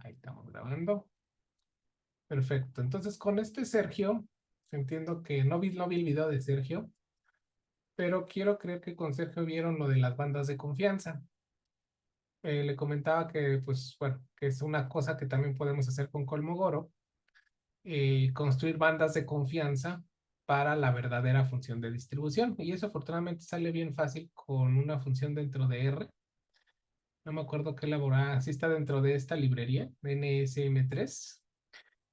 Ahí estamos grabando. Perfecto. Entonces, con este Sergio, entiendo que no vi el video de Sergio, pero quiero creer que con Sergio vieron lo de las bandas de confianza. Le comentaba que, pues, bueno, que es una cosa que también podemos hacer con Kolmogorov, construir bandas de confianza para la verdadera función de distribución. Y eso afortunadamente sale bien fácil con una función dentro de R. No me acuerdo qué elaborar, sí está dentro de esta librería, NSM3.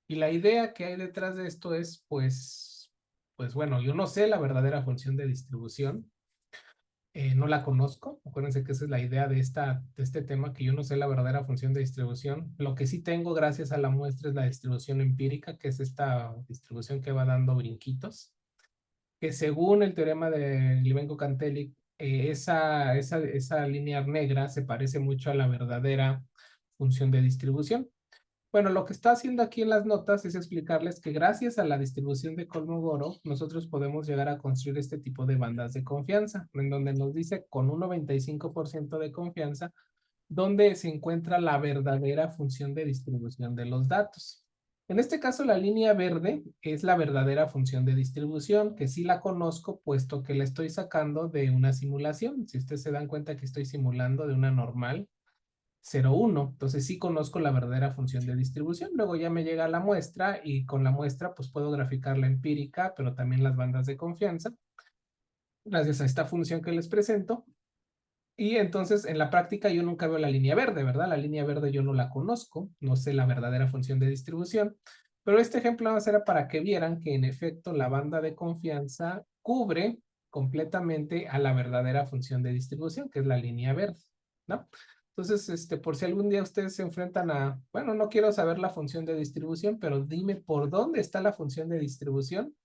Y la idea que hay detrás de esto es, pues bueno, yo no sé la verdadera función de distribución, no la conozco. Acuérdense que esa es la idea de este tema, que yo no sé la verdadera función de distribución. Lo que sí tengo gracias a la muestra es la distribución empírica, que es esta distribución que va dando brinquitos, que según el teorema de Libenko-Cantelli, esa línea negra se parece mucho a la verdadera función de distribución. Bueno, lo que está haciendo aquí en las notas es explicarles que gracias a la distribución de Kolmogorov, nosotros podemos llegar a construir este tipo de bandas de confianza, en donde nos dice con un 95% de confianza dónde se encuentra la verdadera función de distribución de los datos. En este caso, la línea verde es la verdadera función de distribución, que sí la conozco, puesto que la estoy sacando de una simulación. Si ustedes se dan cuenta que estoy simulando de una normal 0,1. Entonces sí conozco la verdadera función de distribución. Luego ya me llega la muestra y con la muestra pues puedo graficar la empírica, pero también las bandas de confianza, gracias a esta función que les presento. Y entonces en la práctica yo nunca veo la línea verde, ¿verdad? La línea verde yo no la conozco, no sé la verdadera función de distribución, pero este ejemplo era para que vieran que en efecto la banda de confianza cubre completamente a la verdadera función de distribución, que es la línea verde, ¿no? Entonces, por si algún día ustedes se enfrentan a, bueno, no quiero saber la función de distribución, pero dime por dónde está la función de distribución,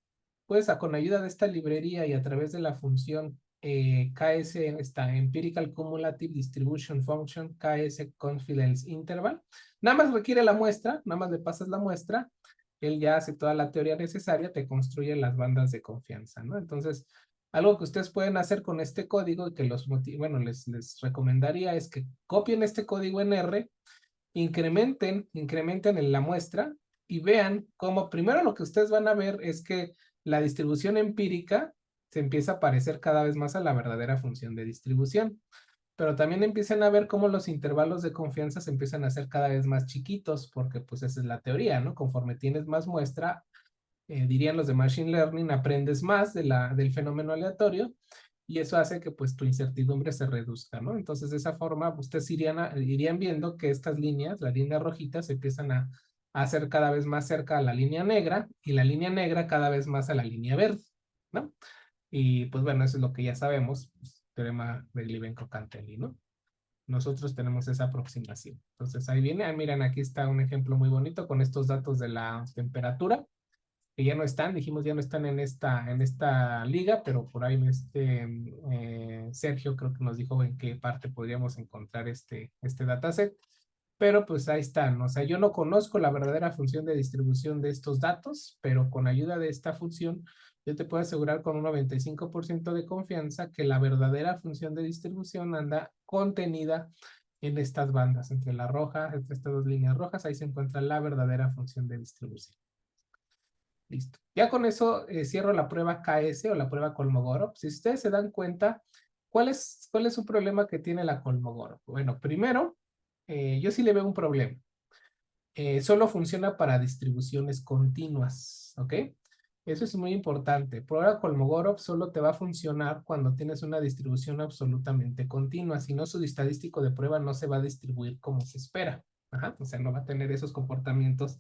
pues con ayuda de esta librería y a través de la función KS, esta Empirical Cumulative Distribution Function, KS Confidence Interval, nada más requiere la muestra, nada más le pasas la muestra, él ya hace toda la teoría necesaria, te construye las bandas de confianza, ¿no? Entonces, algo que ustedes pueden hacer con este código y que bueno, les recomendaría es que copien este código en R, incrementen en la muestra y vean cómo primero lo que ustedes van a ver es que la distribución empírica se empieza a parecer cada vez más a la verdadera función de distribución, pero también empiezan a ver cómo los intervalos de confianza se empiezan a hacer cada vez más chiquitos, porque pues esa es la teoría, ¿no? Conforme tienes más muestra, dirían los de Machine Learning, aprendes más del fenómeno aleatorio y eso hace que pues tu incertidumbre se reduzca, ¿no? Entonces de esa forma ustedes irían viendo que estas líneas, las líneas rojitas, se empiezan a hacer cada vez más cerca a la línea negra y la línea negra cada vez más a la línea verde, ¿no? Y pues bueno, eso es lo que ya sabemos, pues, teorema de Libenko-Cantelli, ¿no? Nosotros tenemos esa aproximación. Entonces ahí viene, miren, aquí está un ejemplo muy bonito con estos datos de la temperatura que ya no están, dijimos ya no están en esta liga, pero por ahí Sergio creo que nos dijo en qué parte podríamos encontrar este dataset, pero pues ahí están, o sea, yo no conozco la verdadera función de distribución de estos datos, pero con ayuda de esta función, yo te puedo asegurar con un 95% de confianza que la verdadera función de distribución anda contenida en estas bandas, entre la roja, entre estas dos líneas rojas, ahí se encuentra la verdadera función de distribución. Listo. Ya con eso cierro la prueba KS o la prueba Kolmogorov. Si ustedes se dan cuenta, ¿cuál es un problema que tiene la Kolmogorov? Bueno, primero, yo sí le veo un problema. Solo funciona para distribuciones continuas, ¿ok? Eso es muy importante. Prueba Kolmogorov solo te va a funcionar cuando tienes una distribución absolutamente continua. Si no, su estadístico de prueba no se va a distribuir como se espera. Ajá, o sea, no va a tener esos comportamientos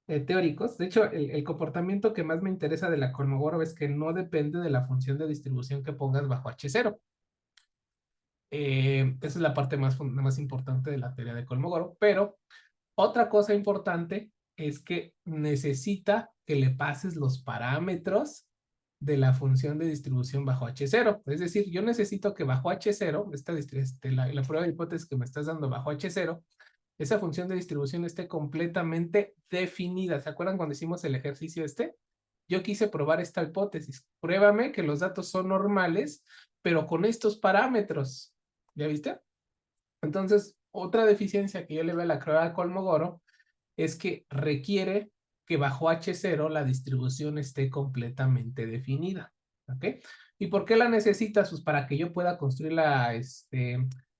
teóricos. De hecho, el comportamiento que más me interesa de la Kolmogorov es que no depende de la función de distribución que pongas bajo H0. Esa es la parte más importante de la teoría de Kolmogorov, pero otra cosa importante es que necesita que le pases los parámetros de la función de distribución bajo H0. Es decir, yo necesito que bajo H0, la prueba de hipótesis que me estás dando bajo H0, esa función de distribución esté completamente definida. ¿Se acuerdan cuando hicimos el ejercicio este? Yo quise probar esta hipótesis. Pruébame que los datos son normales, pero con estos parámetros. ¿Ya viste? Entonces, Otra deficiencia que yo le veo a la prueba de Kolmogorov es que requiere que bajo H0 la distribución esté completamente definida. ¿Ok? ¿Y por qué la necesitas? Pues para que yo pueda construir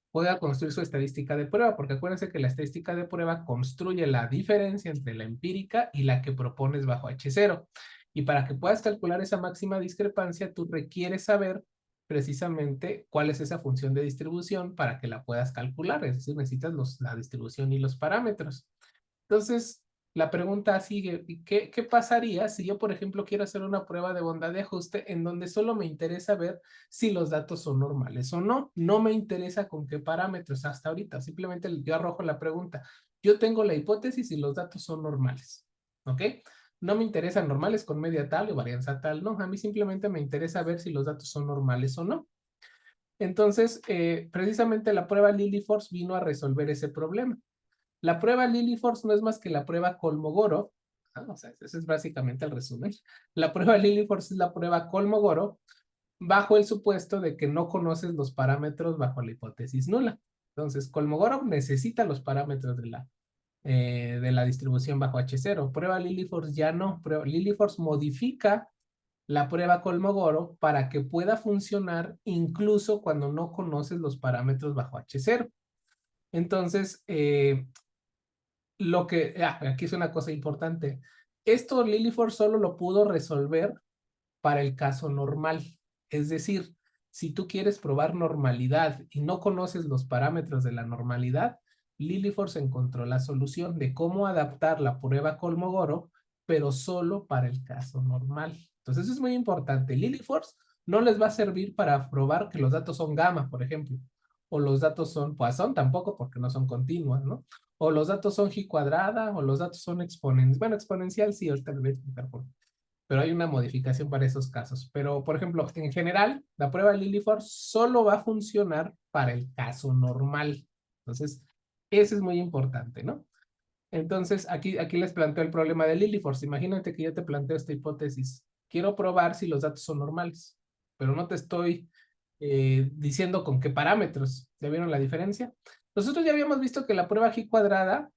pueda construir su estadística de prueba, porque acuérdense que la estadística de prueba construye la diferencia entre la empírica y la que propones bajo H0. Y para que puedas calcular esa máxima discrepancia, tú requieres saber precisamente cuál es esa función de distribución para que la puedas calcular. Es decir, necesitas la distribución y los parámetros. Entonces, la pregunta sigue, ¿qué pasaría si yo, por ejemplo, quiero hacer una prueba de bondad de ajuste en donde solo me interesa ver si los datos son normales o no? No me interesa con qué parámetros hasta ahorita, simplemente yo arrojo la pregunta. Yo tengo la hipótesis y los datos son normales, ¿ok? No me interesan normales con media tal o varianza tal, no, a mí simplemente me interesa ver si los datos son normales o no. Entonces, precisamente la prueba Lilliefors vino a resolver ese problema. La prueba Lilliefors no es más que la prueba Kolmogorov. O sea, ese es básicamente el resumen. La prueba Lilliefors es la prueba Kolmogorov bajo el supuesto de que no conoces los parámetros bajo la hipótesis nula. Entonces, Kolmogorov necesita los parámetros de la distribución bajo H0. Prueba Lilliefors ya no. Lilliefors modifica la prueba Kolmogorov para que pueda funcionar incluso cuando no conoces los parámetros bajo H0. Entonces, aquí es una cosa importante. Esto Lilliefors solo lo pudo resolver para el caso normal. Es decir, si tú quieres probar normalidad y no conoces los parámetros de la normalidad, Lilliefors encontró la solución de cómo adaptar la prueba Kolmogorov, pero solo para el caso normal. Entonces, eso es muy importante. Lilliefors no les va a servir para probar que los datos son gamma, por ejemplo, o los datos son Poisson tampoco, porque no son continuas, ¿no? O los datos son G cuadrada, o los datos son exponencial. Bueno, exponencial sí, ahorita les voy a explicar por qué. Pero hay una modificación para esos casos. Pero, por ejemplo, en general, la prueba Lilliefors solo va a funcionar para el caso normal. Entonces, eso es muy importante, ¿no? Entonces, aquí les planteo el problema de Lilliefors. Imagínate que yo te planteo esta hipótesis. Quiero probar si los datos son normales, pero no te estoy diciendo con qué parámetros. ¿Ya vieron la diferencia? Nosotros ya habíamos visto que la prueba G cuadrada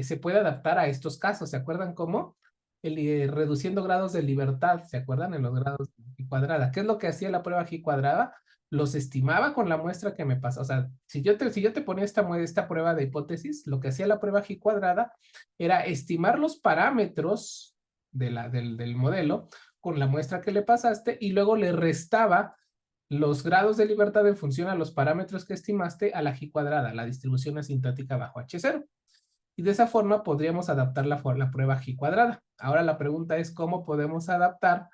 se puede adaptar a estos casos. ¿Se acuerdan cómo? Reduciendo grados de libertad. ¿Se acuerdan? En los grados de G cuadrada. ¿Qué es lo que hacía la prueba G cuadrada? Los estimaba con la muestra que me pasa. O sea, si yo te ponía esta prueba de hipótesis, lo que hacía la prueba G cuadrada era estimar los parámetros del modelo con la muestra que le pasaste y luego le restaba los grados de libertad en función a los parámetros que estimaste a la G cuadrada, la distribución asintótica bajo H0. Y de esa forma podríamos adaptar la prueba G cuadrada. Ahora la pregunta es cómo podemos adaptar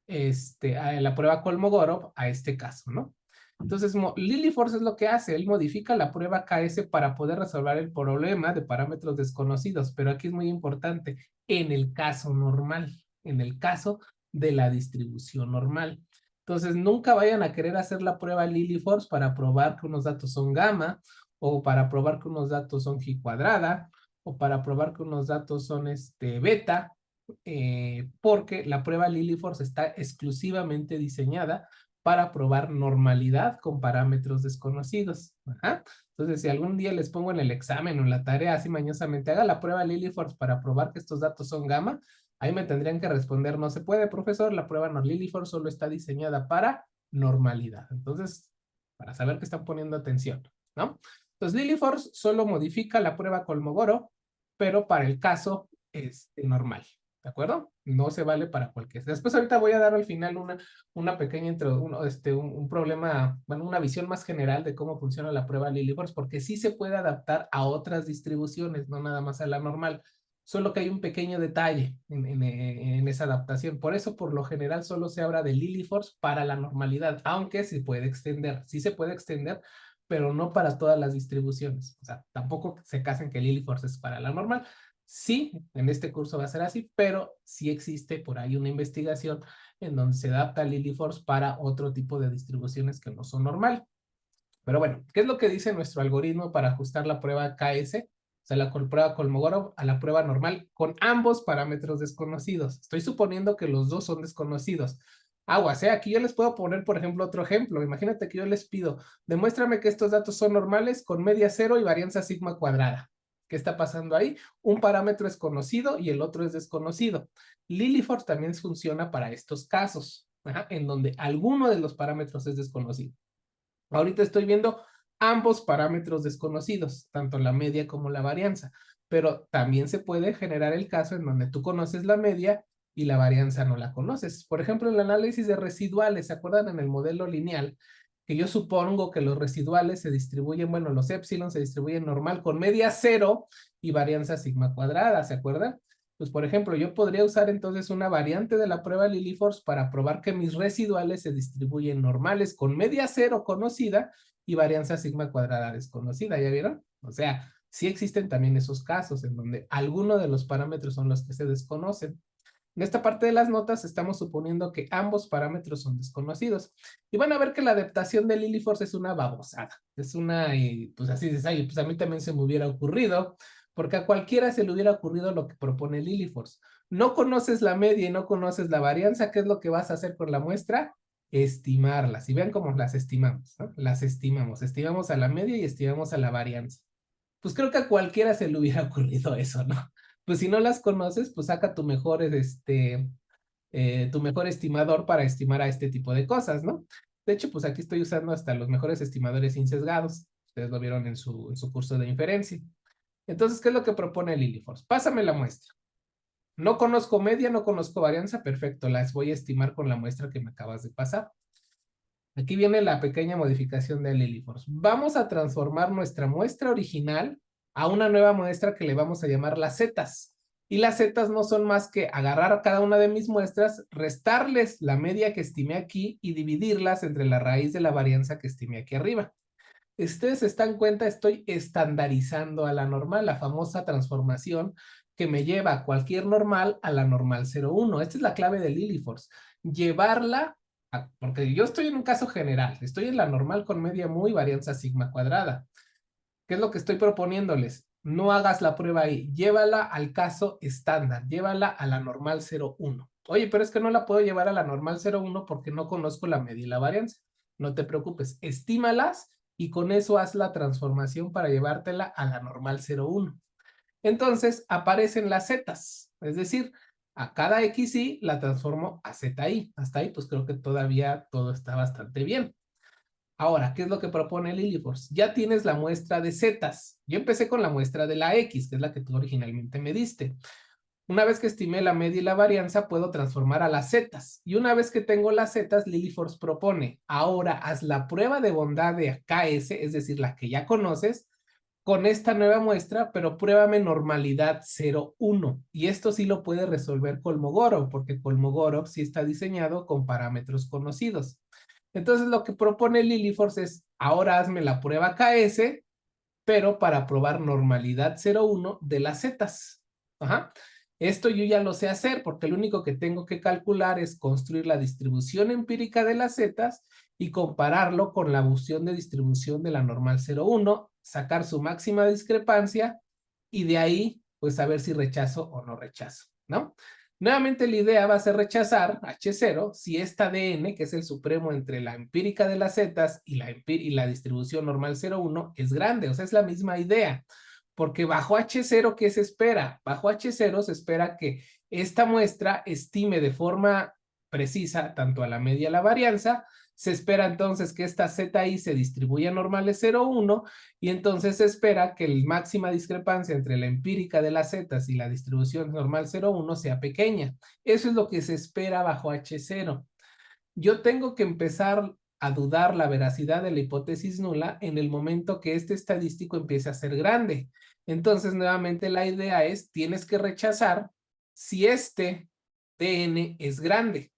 a la prueba Kolmogorov a este caso, ¿no? Entonces, Lilliefors es lo que hace, él modifica la prueba KS para poder resolver el problema de parámetros desconocidos, pero aquí es muy importante, en el caso normal, en el caso de la distribución normal. Entonces, nunca vayan a querer hacer la prueba Lilliefors para probar que unos datos son gamma, o para probar que unos datos son G cuadrada, o para probar que unos datos son beta, porque la prueba Lilliefors está exclusivamente diseñada para probar normalidad con parámetros desconocidos. Ajá. Entonces, si algún día les pongo en el examen o en la tarea así mañosamente, haga la prueba Lilliefors para probar que estos datos son gamma, ahí me tendrían que responder, no se puede, profesor, la prueba Lilliefors solo está diseñada para normalidad. Entonces, para saber que están poniendo atención, ¿no? Entonces, Lilliefors solo modifica la prueba Kolmogorov, pero para el caso normal. ¿De acuerdo? No se vale para cualquiera. Después ahorita voy a dar al final una pequeña un problema, bueno, una visión más general de cómo funciona la prueba Lilliefors, porque sí se puede adaptar a otras distribuciones, no nada más a la normal. Solo que hay un pequeño detalle en esa adaptación. Por eso, por lo general, solo se habla de Lilliefors para la normalidad, aunque se puede extender. Sí se puede extender, pero no para todas las distribuciones. O sea, tampoco se casen que Lilliefors es para la normal. Sí, en este curso va a ser así, pero sí existe por ahí una investigación en donde se adapta Lilliefors para otro tipo de distribuciones que no son normal. Pero bueno, ¿qué es lo que dice nuestro algoritmo para ajustar la prueba KS? O sea, la prueba Kolmogorov a la prueba normal con ambos parámetros desconocidos. Estoy suponiendo que los dos son desconocidos. Aguas, ¿eh? Aquí yo les puedo poner, por ejemplo, otro ejemplo. Imagínate que yo les pido, demuéstrame que estos datos son normales con media cero y varianza sigma cuadrada. ¿Qué está pasando ahí? Un parámetro es conocido y el otro es desconocido. Lilliefors también funciona para estos casos, en donde alguno de los parámetros es desconocido. Ahorita estoy viendo ambos parámetros desconocidos, tanto la media como la varianza, pero también se puede generar el caso en donde tú conoces la media y la varianza no la conoces. Por ejemplo, el análisis de residuales, ¿se acuerdan en el modelo lineal? Que yo supongo que los residuales se distribuyen, bueno, los épsilon se distribuyen normal con media cero y varianza sigma cuadrada, ¿se acuerdan? Pues, por ejemplo, yo podría usar entonces una variante de la prueba Lilliefors para probar que mis residuales se distribuyen normales con media cero conocida y varianza sigma cuadrada desconocida, ¿ya vieron? O sea, sí existen también esos casos en donde alguno de los parámetros son los que se desconocen. En esta parte de las notas estamos suponiendo que ambos parámetros son desconocidos. Y van a ver que la adaptación de Lilliefors es una babosada. Es una, pues así dices, ay, pues a mí también se me hubiera ocurrido, porque a cualquiera se le hubiera ocurrido lo que propone Lilliefors. No conoces la media y no conoces la varianza, ¿qué es lo que vas a hacer con la muestra? Estimarlas. Y vean cómo las estimamos, ¿no? Las estimamos. Estimamos a la media y estimamos a la varianza. Pues creo que a cualquiera se le hubiera ocurrido eso, ¿no? Pues si no las conoces, pues saca tu mejor estimador para estimar a este tipo de cosas, ¿no? De hecho, pues aquí estoy usando hasta los mejores estimadores insesgados. Ustedes lo vieron en su curso de inferencia. Entonces, ¿qué es lo que propone Lilliefors? Pásame la muestra. No conozco media, no conozco varianza, perfecto, las voy a estimar con la muestra que me acabas de pasar. Aquí viene la pequeña modificación de Lilliefors. Vamos a transformar nuestra muestra original a una nueva muestra que le vamos a llamar las zetas. Y las zetas no son más que agarrar cada una de mis muestras, restarles la media que estimé aquí y dividirlas entre la raíz de la varianza que estimé aquí arriba. Ustedes se dan cuenta, estoy estandarizando a la normal, la famosa transformación que me lleva a cualquier normal a la normal 0,1. Esta es la clave de Lilliefors. Llevarla, porque yo estoy en un caso general, estoy en la normal con media muy varianza sigma cuadrada. ¿Qué es lo que estoy proponiéndoles? No hagas la prueba ahí, llévala al caso estándar, llévala a la normal 0,1. Oye, pero es que no la puedo llevar a la normal 0,1 porque no conozco la media y la varianza. No te preocupes, estímalas y con eso haz la transformación para llevártela a la normal 0,1. Entonces aparecen las zetas, es decir, a cada xy la transformo a zi. Hasta ahí pues creo que todavía todo está bastante bien. Ahora, ¿qué es lo que propone Lilliefors? Ya tienes la muestra de zetas. Yo empecé con la muestra de la x, que es la que tú originalmente me diste. Una vez que estimé la media y la varianza, puedo transformar a las zetas. Y una vez que tengo las zetas, Lilliefors propone, ahora haz la prueba de bondad de KS, es decir, la que ya conoces, con esta nueva muestra, pero pruébame normalidad 0,1. Y esto sí lo puede resolver Kolmogorov, porque Kolmogorov sí está diseñado con parámetros conocidos. Entonces lo que propone Lilliefors es, ahora hazme la prueba KS, pero para probar normalidad 0,1 de las zetas. Ajá. Esto yo ya lo sé hacer porque lo único que tengo que calcular es construir la distribución empírica de las zetas y compararlo con la función de distribución de la normal 0,1, sacar su máxima discrepancia y de ahí pues saber si rechazo o no rechazo, ¿no? Nuevamente la idea va a ser rechazar H0 si esta DN, que es el supremo entre la empírica de las zetas y la distribución normal 0,1 es grande, o sea, es la misma idea. Porque bajo H0, ¿qué se espera? Bajo H0 se espera que esta muestra estime de forma precisa tanto a la media y a la varianza. Se espera entonces que esta ZI se distribuya normales 0,1 y entonces se espera que la máxima discrepancia entre la empírica de las zetas y la distribución normal 0,1 sea pequeña. Eso es lo que se espera bajo H0. Yo tengo que empezar a dudar la veracidad de la hipótesis nula en el momento que este estadístico empiece a ser grande. Entonces, nuevamente la idea es, tienes que rechazar si este DN es grande,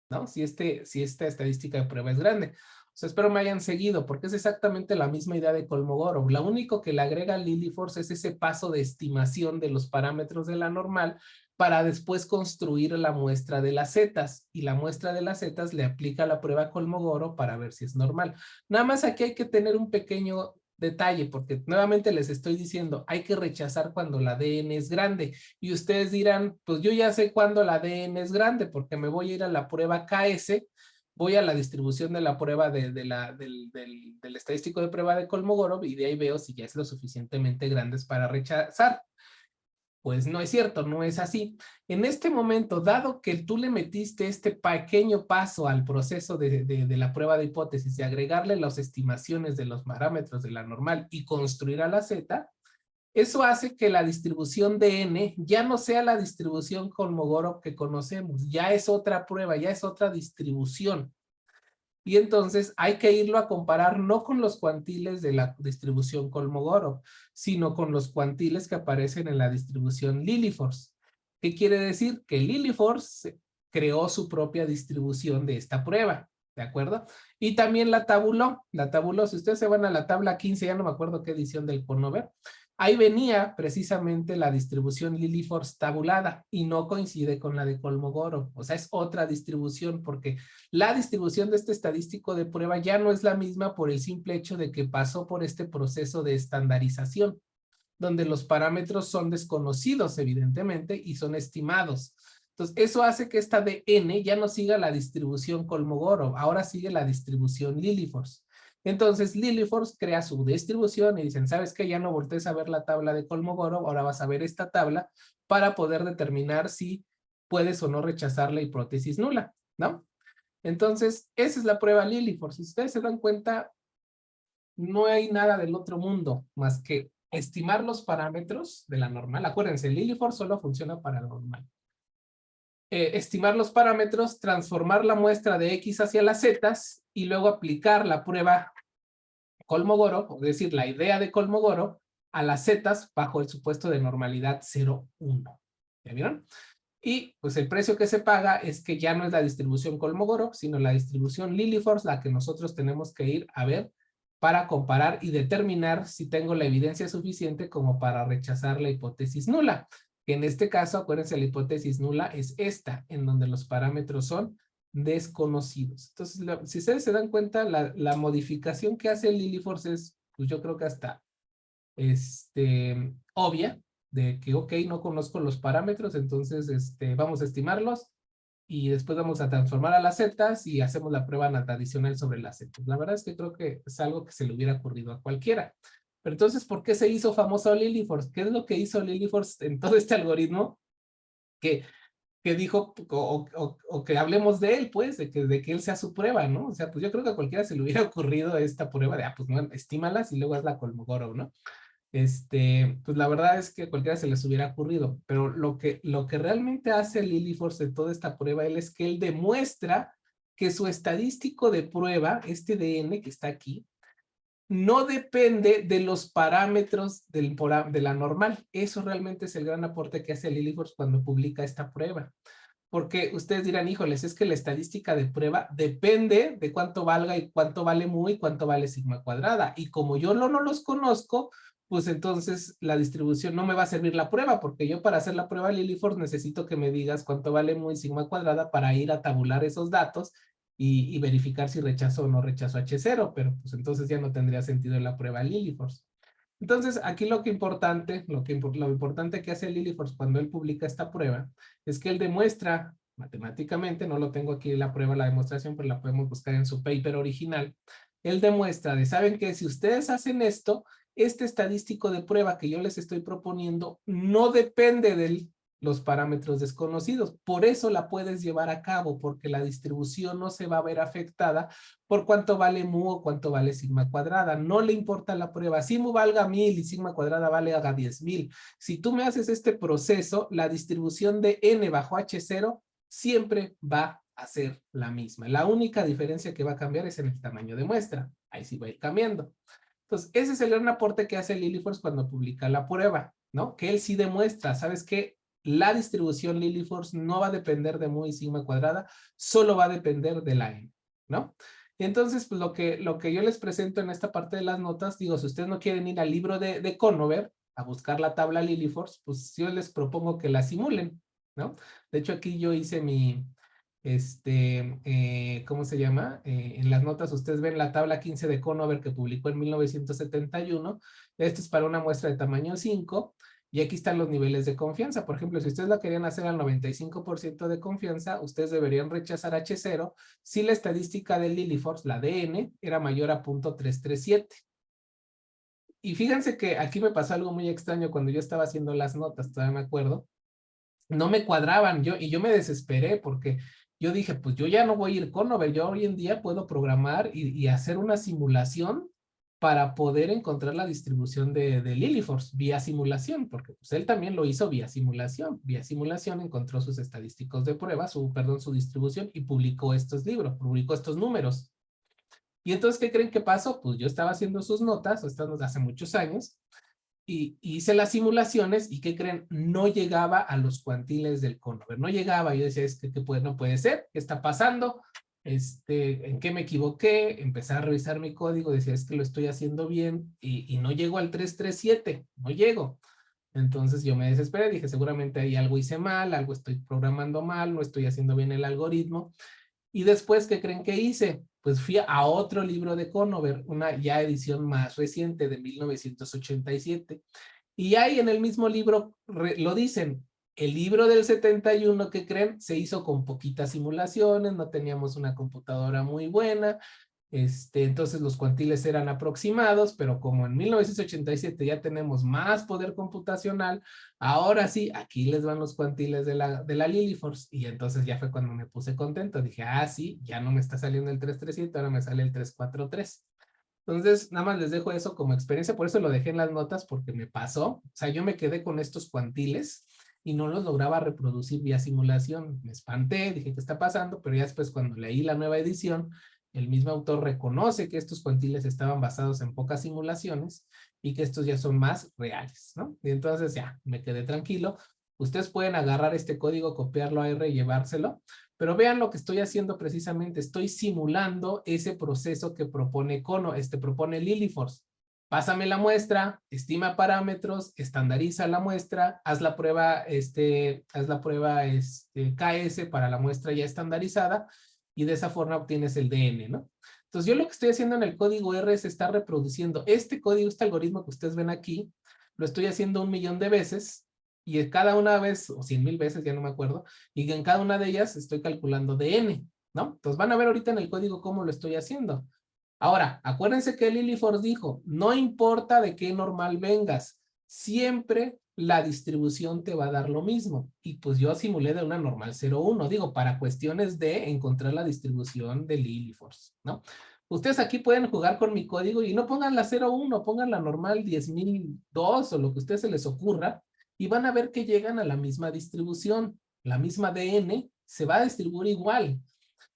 ¿no? Si esta estadística de prueba es grande. O sea, espero me hayan seguido, porque es exactamente la misma idea de Kolmogorov. Lo único que le agrega Lilliefors es ese paso de estimación de los parámetros de la normal para después construir la muestra de las zetas. Y la muestra de las zetas le aplica la prueba Kolmogorov para ver si es normal. Nada más aquí hay que tener un pequeño detalle, porque nuevamente les estoy diciendo, hay que rechazar cuando la DN es grande. Y ustedes dirán, pues yo ya sé cuándo la DN es grande, porque me voy a ir a la prueba KS, voy a la distribución de la prueba del estadístico de prueba de Kolmogorov y de ahí veo si ya es lo suficientemente grande para rechazar. Pues no es cierto, no es así. En este momento, dado que tú le metiste este pequeño paso al proceso de la prueba de hipótesis y agregarle las estimaciones de los parámetros de la normal y construir a la Z, eso hace que la distribución de N ya no sea la distribución Kolmogorov que conocemos, ya es otra prueba, ya es otra distribución. Y entonces hay que irlo a comparar no con los cuantiles de la distribución Kolmogorov, sino con los cuantiles que aparecen en la distribución Lilliefors. ¿Qué quiere decir? Que Lilliefors creó su propia distribución de esta prueba, ¿de acuerdo? Y también la tabuló. La tabuló, si ustedes se van a la tabla 15, ya no me acuerdo qué edición del Conover, ahí venía precisamente la distribución Lilliefors tabulada y no coincide con la de Kolmogorov. O sea, es otra distribución porque la distribución de este estadístico de prueba ya no es la misma por el simple hecho de que pasó por este proceso de estandarización, donde los parámetros son desconocidos, evidentemente, y son estimados. Entonces, eso hace que esta de N ya no siga la distribución Kolmogorov, ahora sigue la distribución Lilliefors. Entonces, Lilliefors crea su distribución y dicen, ¿sabes qué? Ya no voltees a ver la tabla de Kolmogorov, ahora vas a ver esta tabla para poder determinar si puedes o no rechazar la hipótesis nula, ¿no? Entonces, esa es la prueba Lilliefors. Si ustedes se dan cuenta, no hay nada del otro mundo más que estimar los parámetros de la normal. Acuérdense, Lilliefors solo funciona para la normal. Estimar los parámetros, transformar la muestra de X hacia las Z y luego aplicar la prueba Kolmogorov, es decir, la idea de Kolmogorov, a las Z bajo el supuesto de normalidad 0,1. ¿Ya vieron? Y pues el precio que se paga es que ya no es la distribución Kolmogorov, sino la distribución Lilliefors la que nosotros tenemos que ir a ver para comparar y determinar si tengo la evidencia suficiente como para rechazar la hipótesis nula. Que en este caso, acuérdense, la hipótesis nula es esta, en donde los parámetros son desconocidos. Entonces, si ustedes se dan cuenta, la modificación que hace Lilliefors es, pues yo creo que hasta obvia, de que, ok, no conozco los parámetros, entonces vamos a estimarlos y después vamos a transformar a las zetas y hacemos la prueba adicional sobre las zetas. La verdad es que creo que es algo que se le hubiera ocurrido a cualquiera. Pero entonces, ¿por qué se hizo famoso Lilliefors? ¿Qué es lo que hizo Lilliefors en todo este algoritmo que, que dijo, o que hablemos de él, pues, de que él sea su prueba, ¿no? O sea, pues yo creo que a cualquiera se le hubiera ocurrido esta prueba de, pues, no, estímalas y luego haz la Kolmogorov, ¿no? Pues la verdad es que a cualquiera se les hubiera ocurrido, pero lo que realmente hace Lilliefors de toda esta prueba, es que él demuestra que su estadístico de prueba, este DN que está aquí, no depende de los parámetros de la normal. Eso realmente es el gran aporte que hace Lilliefors cuando publica esta prueba. Porque ustedes dirán, híjoles, es que la estadística de prueba depende de cuánto valga y cuánto vale mu y cuánto vale sigma cuadrada. Y como yo no los conozco, pues entonces la distribución no me va a servir la prueba, porque yo para hacer la prueba Lilliefors necesito que me digas cuánto vale mu y sigma cuadrada para ir a tabular esos datos y verificar si rechazo o no rechazo H0, pero pues entonces ya no tendría sentido la prueba Lilliefors. Entonces, aquí lo importante que hace Lilliefors cuando él publica esta prueba es que él demuestra matemáticamente, no lo tengo aquí en la prueba, la demostración, pero la podemos buscar en su paper original. Él demuestra de, ¿saben qué? Si ustedes hacen esto, este estadístico de prueba que yo les estoy proponiendo no depende de los parámetros desconocidos. Por eso la puedes llevar a cabo, porque la distribución no se va a ver afectada por cuánto vale mu o cuánto vale sigma cuadrada. No le importa la prueba. Si mu valga 1000 y sigma cuadrada valga 10,000. Si tú me haces este proceso, la distribución de n bajo H0 siempre va a ser la misma. La única diferencia que va a cambiar es en el tamaño de muestra. Ahí sí va a ir cambiando. Entonces, ese es el gran aporte que hace Lilliefors cuando publica la prueba, ¿no? Que él sí demuestra, ¿sabes qué? La distribución Lilliefors no va a depender de mu y sigma cuadrada, solo va a depender de la n, ¿no? Entonces, pues lo que yo les presento en esta parte de las notas, digo, si ustedes no quieren ir al libro de Conover a buscar la tabla Lilliefors, pues yo les propongo que la simulen, ¿no? De hecho, aquí yo hice ¿cómo se llama? En las notas ustedes ven la tabla 15 de Conover que publicó en 1971. Esto es para una muestra de tamaño 5. Y aquí están los niveles de confianza. Por ejemplo, si ustedes la querían hacer al 95% de confianza, ustedes deberían rechazar H0 si la estadística de Lilliefors, la DN, era mayor a 0.337. Y fíjense que aquí me pasó algo muy extraño cuando yo estaba haciendo las notas, todavía me acuerdo. No me cuadraban y yo me desesperé porque yo dije, pues yo ya no voy a ir con Conover, yo hoy en día puedo programar y hacer una simulación para poder encontrar la distribución de Lilliefors vía simulación, porque pues él también lo hizo vía simulación. Vía simulación encontró sus estadísticos de prueba, su distribución y publicó estos libros, publicó estos números. Y entonces, ¿qué creen que pasó? Pues yo estaba haciendo sus notas, estas hace muchos años, y hice las simulaciones y ¿qué creen? No llegaba a los cuantiles del Conover, no llegaba. Yo decía, es que no puede ser, ¿qué está pasando? ¿En qué me equivoqué? Empecé a revisar mi código, decía, es que lo estoy haciendo bien y no llego al 337, no llego. Entonces yo me desesperé, dije, seguramente ahí algo hice mal, algo estoy programando mal, no estoy haciendo bien el algoritmo. Y después, ¿qué creen que hice? Pues fui a otro libro de Conover, una ya edición más reciente de 1987. Y ahí en el mismo libro lo dicen, el libro del 71, ¿qué creen? Se hizo con poquitas simulaciones, no teníamos una computadora muy buena, entonces los cuantiles eran aproximados, pero como en 1987 ya tenemos más poder computacional, ahora sí, aquí les van los cuantiles de la Lilliefors. Y entonces ya fue cuando me puse contento. Dije, ah, sí, ya no me está saliendo el 337, ahora me sale el 343. Entonces, nada más les dejo eso como experiencia, por eso lo dejé en las notas, porque me pasó. O sea, yo me quedé con estos cuantiles y no los lograba reproducir vía simulación. Me espanté, dije, ¿qué está pasando? Pero ya después cuando leí la nueva edición, el mismo autor reconoce que estos cuantiles estaban basados en pocas simulaciones y que estos ya son más reales, ¿no? Y entonces ya, me quedé tranquilo. Ustedes pueden agarrar este código, copiarlo a R y llevárselo, pero vean lo que estoy haciendo precisamente. Estoy simulando ese proceso que propone propone Lilliefors. Pásame la muestra, estima parámetros, estandariza la muestra, haz la prueba, KS para la muestra ya estandarizada y de esa forma obtienes el DN, ¿no? Entonces yo lo que estoy haciendo en el código R es estar reproduciendo este código, este algoritmo que ustedes ven aquí, lo estoy haciendo 1.000.000 de veces y cada una vez, o 100.000 veces, ya no me acuerdo, y en cada una de ellas estoy calculando DN, ¿no? Entonces van a ver ahorita en el código cómo lo estoy haciendo. Ahora, acuérdense que Lilliefors dijo, no importa de qué normal vengas, siempre la distribución te va a dar lo mismo. Y pues yo simulé de una normal 0,1, digo, para cuestiones de encontrar la distribución de Lilliefors, ¿no? Ustedes aquí pueden jugar con mi código y no pongan la 0,1, pongan la normal 10.002 o lo que a ustedes se les ocurra y van a ver que llegan a la misma distribución. La misma DN se va a distribuir igual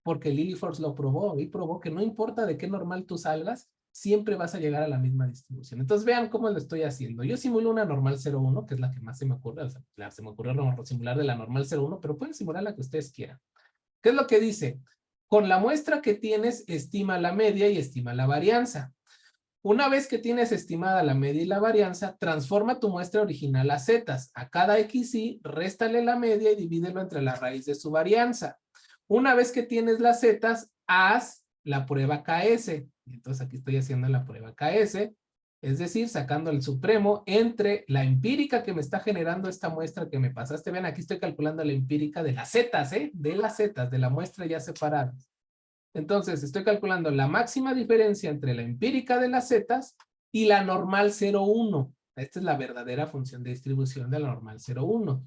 porque Lilliefors lo probó y probó que no importa de qué normal tú salgas, siempre vas a llegar a la misma distribución. Entonces vean cómo lo estoy haciendo. Yo simulo una normal 0,1, que es la que más se me ocurre, o sea, se me ocurrió simular de la normal 0,1, pero pueden simular la que ustedes quieran. ¿Qué es lo que dice? Con la muestra que tienes, estima la media y estima la varianza. Una vez que tienes estimada la media y la varianza, transforma tu muestra original a zetas. A cada xy, réstale la media y divídelo entre la raíz de su varianza. Una vez que tienes las zetas, haz la prueba KS. Entonces aquí estoy haciendo la prueba KS, es decir, sacando el supremo entre la empírica que me está generando esta muestra que me pasaste. Vean, aquí estoy calculando la empírica de las zetas, de las zetas, de la muestra ya separadas. Entonces, estoy calculando la máxima diferencia entre la empírica de las zetas y la normal 0,1. Esta es la verdadera función de distribución de la normal 0,1.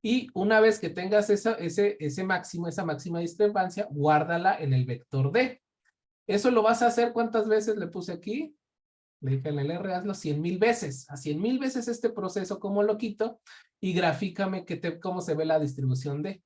Y una vez que tengas ese máximo, esa máxima discrepancia, guárdala en el vector D. Eso lo vas a hacer, ¿cuántas veces le puse aquí? Le dije en el R, hazlo 100.000 veces. A 100.000 veces este proceso, ¿cómo lo quito? Y grafícame cómo se ve la distribución D.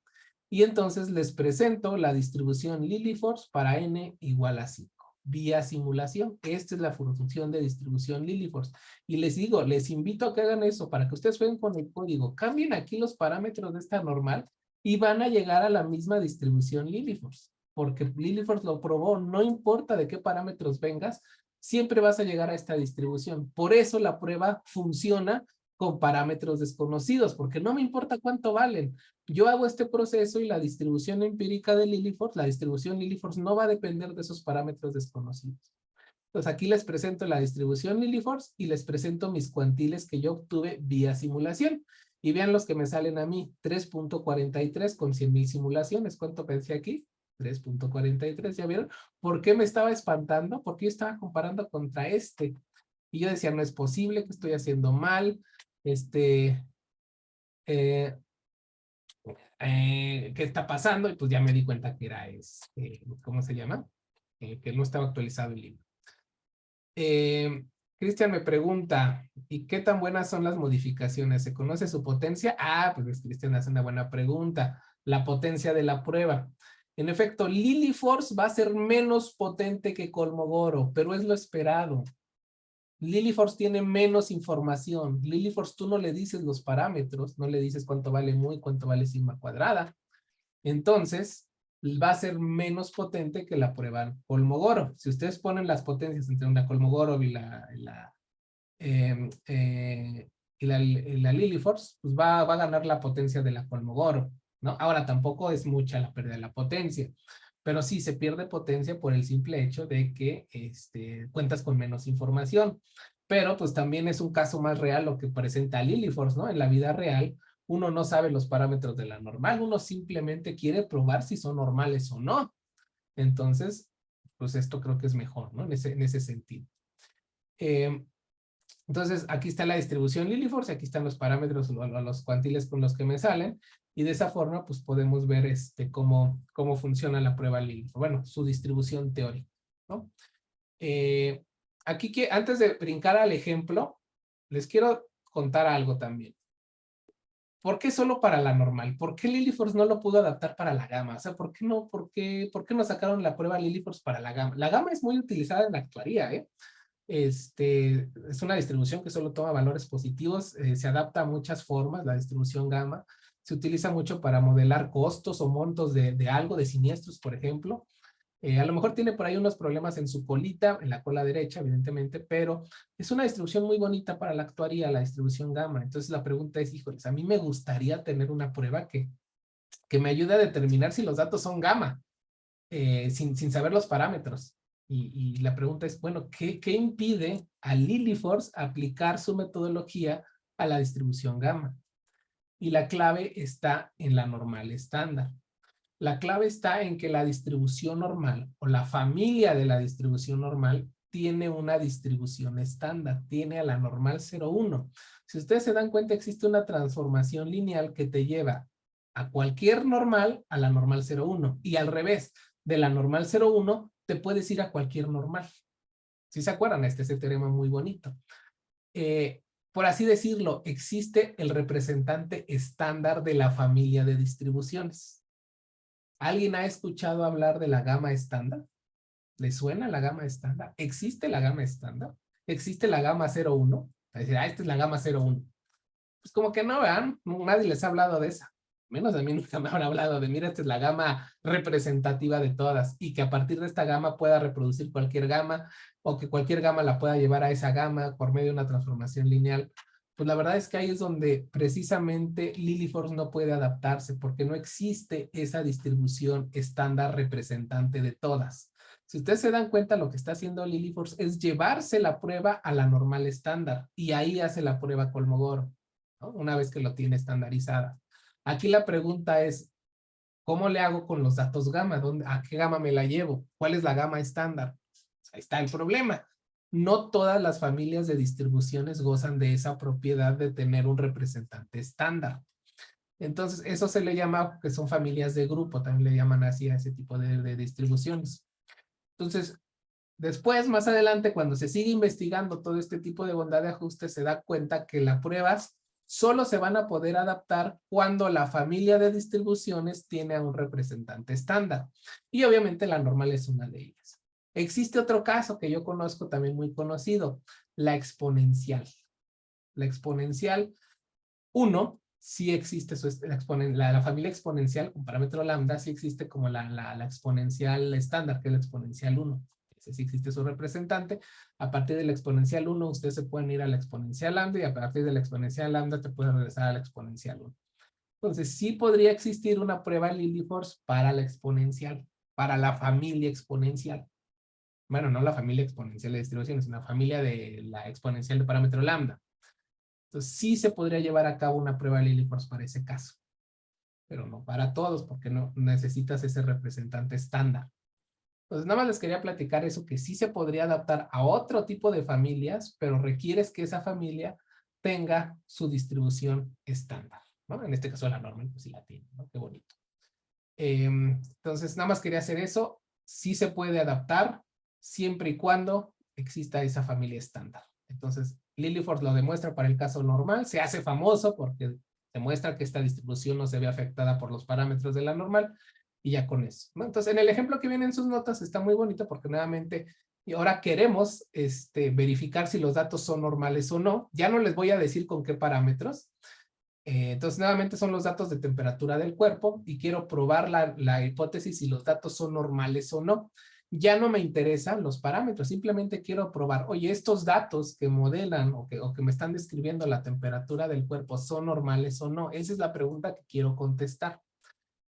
Y entonces les presento la distribución Lilliefors para n igual a 5, vía simulación. Esta es la función de distribución Lilliefors. Y les digo, les invito a que hagan eso para que ustedes jueguen con el código. Cambien aquí los parámetros de esta normal y van a llegar a la misma distribución Lilliefors. Porque Lilliefors lo probó, no importa de qué parámetros vengas, siempre vas a llegar a esta distribución. Por eso la prueba funciona con parámetros desconocidos, porque no me importa cuánto valen. Yo hago este proceso y la distribución empírica de Lilliefors, la distribución Lilliefors no va a depender de esos parámetros desconocidos. Entonces aquí les presento la distribución Lilliefors y les presento mis cuantiles que yo obtuve vía simulación. Y vean los que me salen a mí, 3.43 con 100,000 simulaciones. ¿Cuánto pensé aquí? 3.43, ¿ya vieron? ¿Por qué me estaba espantando? Porque yo estaba comparando contra este. Y yo decía, no es posible, que estoy haciendo mal. ¿Qué está pasando? Y pues ya me di cuenta que era, ¿cómo se llama? Que no estaba actualizado el libro. Cristian me pregunta, ¿y qué tan buenas son las modificaciones? ¿Se conoce su potencia? Ah, pues Cristian hace una buena pregunta. La potencia de la prueba. En efecto, Lilliefors va a ser menos potente que Kolmogorov, pero es lo esperado. Lilliefors tiene menos información. Lilliefors tú no le dices los parámetros, no le dices cuánto vale mu y cuánto vale sigma cuadrada. Entonces, va a ser menos potente que la prueba Kolmogorov. Si ustedes ponen las potencias entre una Kolmogorov y la Lilliefors, pues va a ganar la potencia de la Kolmogorov, ¿no? Ahora, tampoco es mucha la pérdida de la potencia, pero sí se pierde potencia por el simple hecho de que cuentas con menos información. Pero pues también es un caso más real lo que presenta Lilliefors, ¿no? En la vida real, uno no sabe los parámetros de la normal, uno simplemente quiere probar si son normales o no. Entonces, pues esto creo que es mejor, ¿no? En ese sentido. Entonces, aquí está la distribución Lilliefors, aquí están los parámetros, los cuantiles con los que me salen, y de esa forma, pues podemos ver cómo funciona la prueba Lilliefors. Bueno, su distribución teórica, ¿no? Aquí que antes de brincar al ejemplo, les quiero contar algo también. ¿Por qué solo para la normal? ¿Por qué Lilliefors no lo pudo adaptar para la gama? O sea, ¿por qué no sacaron la prueba Lilliefors para la gama? La gama es muy utilizada en la actuaría, ¿eh? Es una distribución que solo toma valores positivos, se adapta a muchas formas, la distribución gamma. Se utiliza mucho para modelar costos o montos de algo, de siniestros, por ejemplo. A lo mejor tiene por ahí unos problemas en su colita, en la cola derecha, evidentemente, pero es una distribución muy bonita para la actuaría, la distribución gamma. Entonces la pregunta es, híjoles, a mí me gustaría tener una prueba que me ayude a determinar si los datos son gamma, sin saber los parámetros. Y la pregunta es, bueno, ¿qué impide a Lilliefors aplicar su metodología a la distribución gamma? Y la clave está en la normal estándar. La clave está en que la distribución normal o la familia de la distribución normal tiene una distribución estándar, tiene a la normal 0,1. Si ustedes se dan cuenta, existe una transformación lineal que te lleva a cualquier normal a la normal 0,1 y al revés, de la normal 0,1 te puedes ir a cualquier normal. ¿Sí se acuerdan? Este es el teorema muy bonito. Por así decirlo, existe el representante estándar de la familia de distribuciones. ¿Alguien ha escuchado hablar de la gama estándar? ¿Le suena la gama estándar? ¿Existe la gama estándar? ¿Existe la gama 0,1? Esta es la gama 0,1. Pues como que no, vean, nadie les ha hablado de esa. Menos a mí nunca me han hablado de, mira, esta es la gama representativa de todas y que a partir de esta gama pueda reproducir cualquier gama o que cualquier gama la pueda llevar a esa gama por medio de una transformación lineal. Pues la verdad es que ahí es donde precisamente Lilliefors no puede adaptarse porque no existe esa distribución estándar representante de todas. Si ustedes se dan cuenta, lo que está haciendo Lilliefors es llevarse la prueba a la normal estándar y ahí hace la prueba Kolmogorov, ¿no? Una vez que lo tiene estandarizada. Aquí la pregunta es, ¿cómo le hago con los datos gamma? ¿A qué gama me la llevo? ¿Cuál es la gama estándar? Ahí está el problema. No todas las familias de distribuciones gozan de esa propiedad de tener un representante estándar. Entonces, eso se le llama, que son familias de grupo, también le llaman así a ese tipo de distribuciones. Entonces, después, más adelante, cuando se sigue investigando todo este tipo de bondad de ajuste, se da cuenta que las pruebas solo se van a poder adaptar cuando la familia de distribuciones tiene a un representante estándar. Y obviamente la normal es una de ellas. Existe otro caso que yo conozco también muy conocido, la exponencial. La exponencial 1 sí existe, la familia exponencial con parámetro lambda sí existe como la exponencial estándar, que es la exponencial 1. ese sí existe su representante. A partir de la exponencial 1, ustedes se pueden ir a la exponencial lambda y a partir de la exponencial lambda te puedes regresar a la exponencial 1. Entonces, sí podría existir una prueba Lilliefors para la exponencial, para la familia exponencial. Bueno, no la familia exponencial de distribuciones, sino la familia de la exponencial de parámetro lambda. Entonces, sí se podría llevar a cabo una prueba Lilliefors para ese caso, pero no para todos, porque no necesitas ese representante estándar. Entonces, nada más les quería platicar eso, que sí se podría adaptar a otro tipo de familias, pero requieres que esa familia tenga su distribución estándar, ¿no? En este caso la normal, pues sí la tiene, ¿no? Qué bonito. Entonces, nada más quería hacer eso. Sí se puede adaptar siempre y cuando exista esa familia estándar. Entonces, Lilliefors lo demuestra para el caso normal, se hace famoso porque demuestra que esta distribución no se ve afectada por los parámetros de la normal y ya con eso, ¿no? Entonces, en el ejemplo que viene en sus notas está muy bonito porque nuevamente, y ahora queremos verificar si los datos son normales o no. Ya no les voy a decir con qué parámetros. Entonces, nuevamente son los datos de temperatura del cuerpo y quiero probar la hipótesis si los datos son normales o no. Ya no me interesan los parámetros, simplemente quiero probar, oye, estos datos que modelan o que me están describiendo la temperatura del cuerpo, ¿son normales o no? Esa es la pregunta que quiero contestar.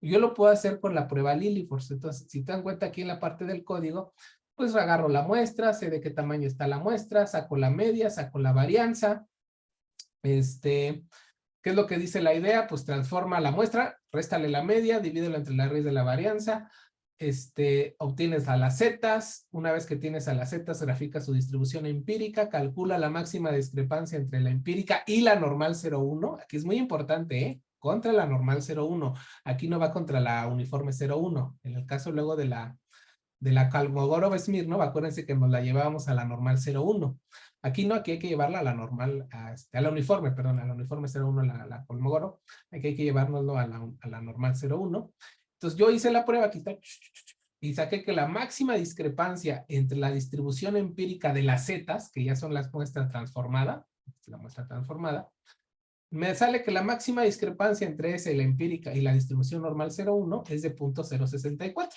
Yo lo puedo hacer con la prueba Lilliefors. Entonces, si te dan cuenta aquí en la parte del código, pues agarro la muestra, sé de qué tamaño está la muestra, saco la media, saco la varianza, ¿qué es lo que dice la idea? Pues transforma la muestra, réstale la media, divídelo entre la raíz de la varianza, obtienes a las zetas. Una vez que tienes a las zetas, grafica su distribución empírica, calcula la máxima discrepancia entre la empírica y la normal 0,1. Aquí es muy importante, ¿eh? Contra la normal 0,1. Aquí no va contra la uniforme 0,1. En el caso luego de la Kolmogorov-Smirnov, acuérdense que nos la llevábamos a la normal 0,1. Aquí no, aquí hay que llevarla a la normal, a la uniforme, perdón, a la uniforme 0,1, la Kolmogorov. Aquí hay que llevárnoslo a la normal 0,1. Entonces yo hice la prueba, aquí está, y saqué que la máxima discrepancia entre la distribución empírica de las zetas, que ya son las muestras transformadas, la muestra transformada, me sale que la máxima discrepancia entre esa y la empírica y la distribución normal 0,1 es de 0.064.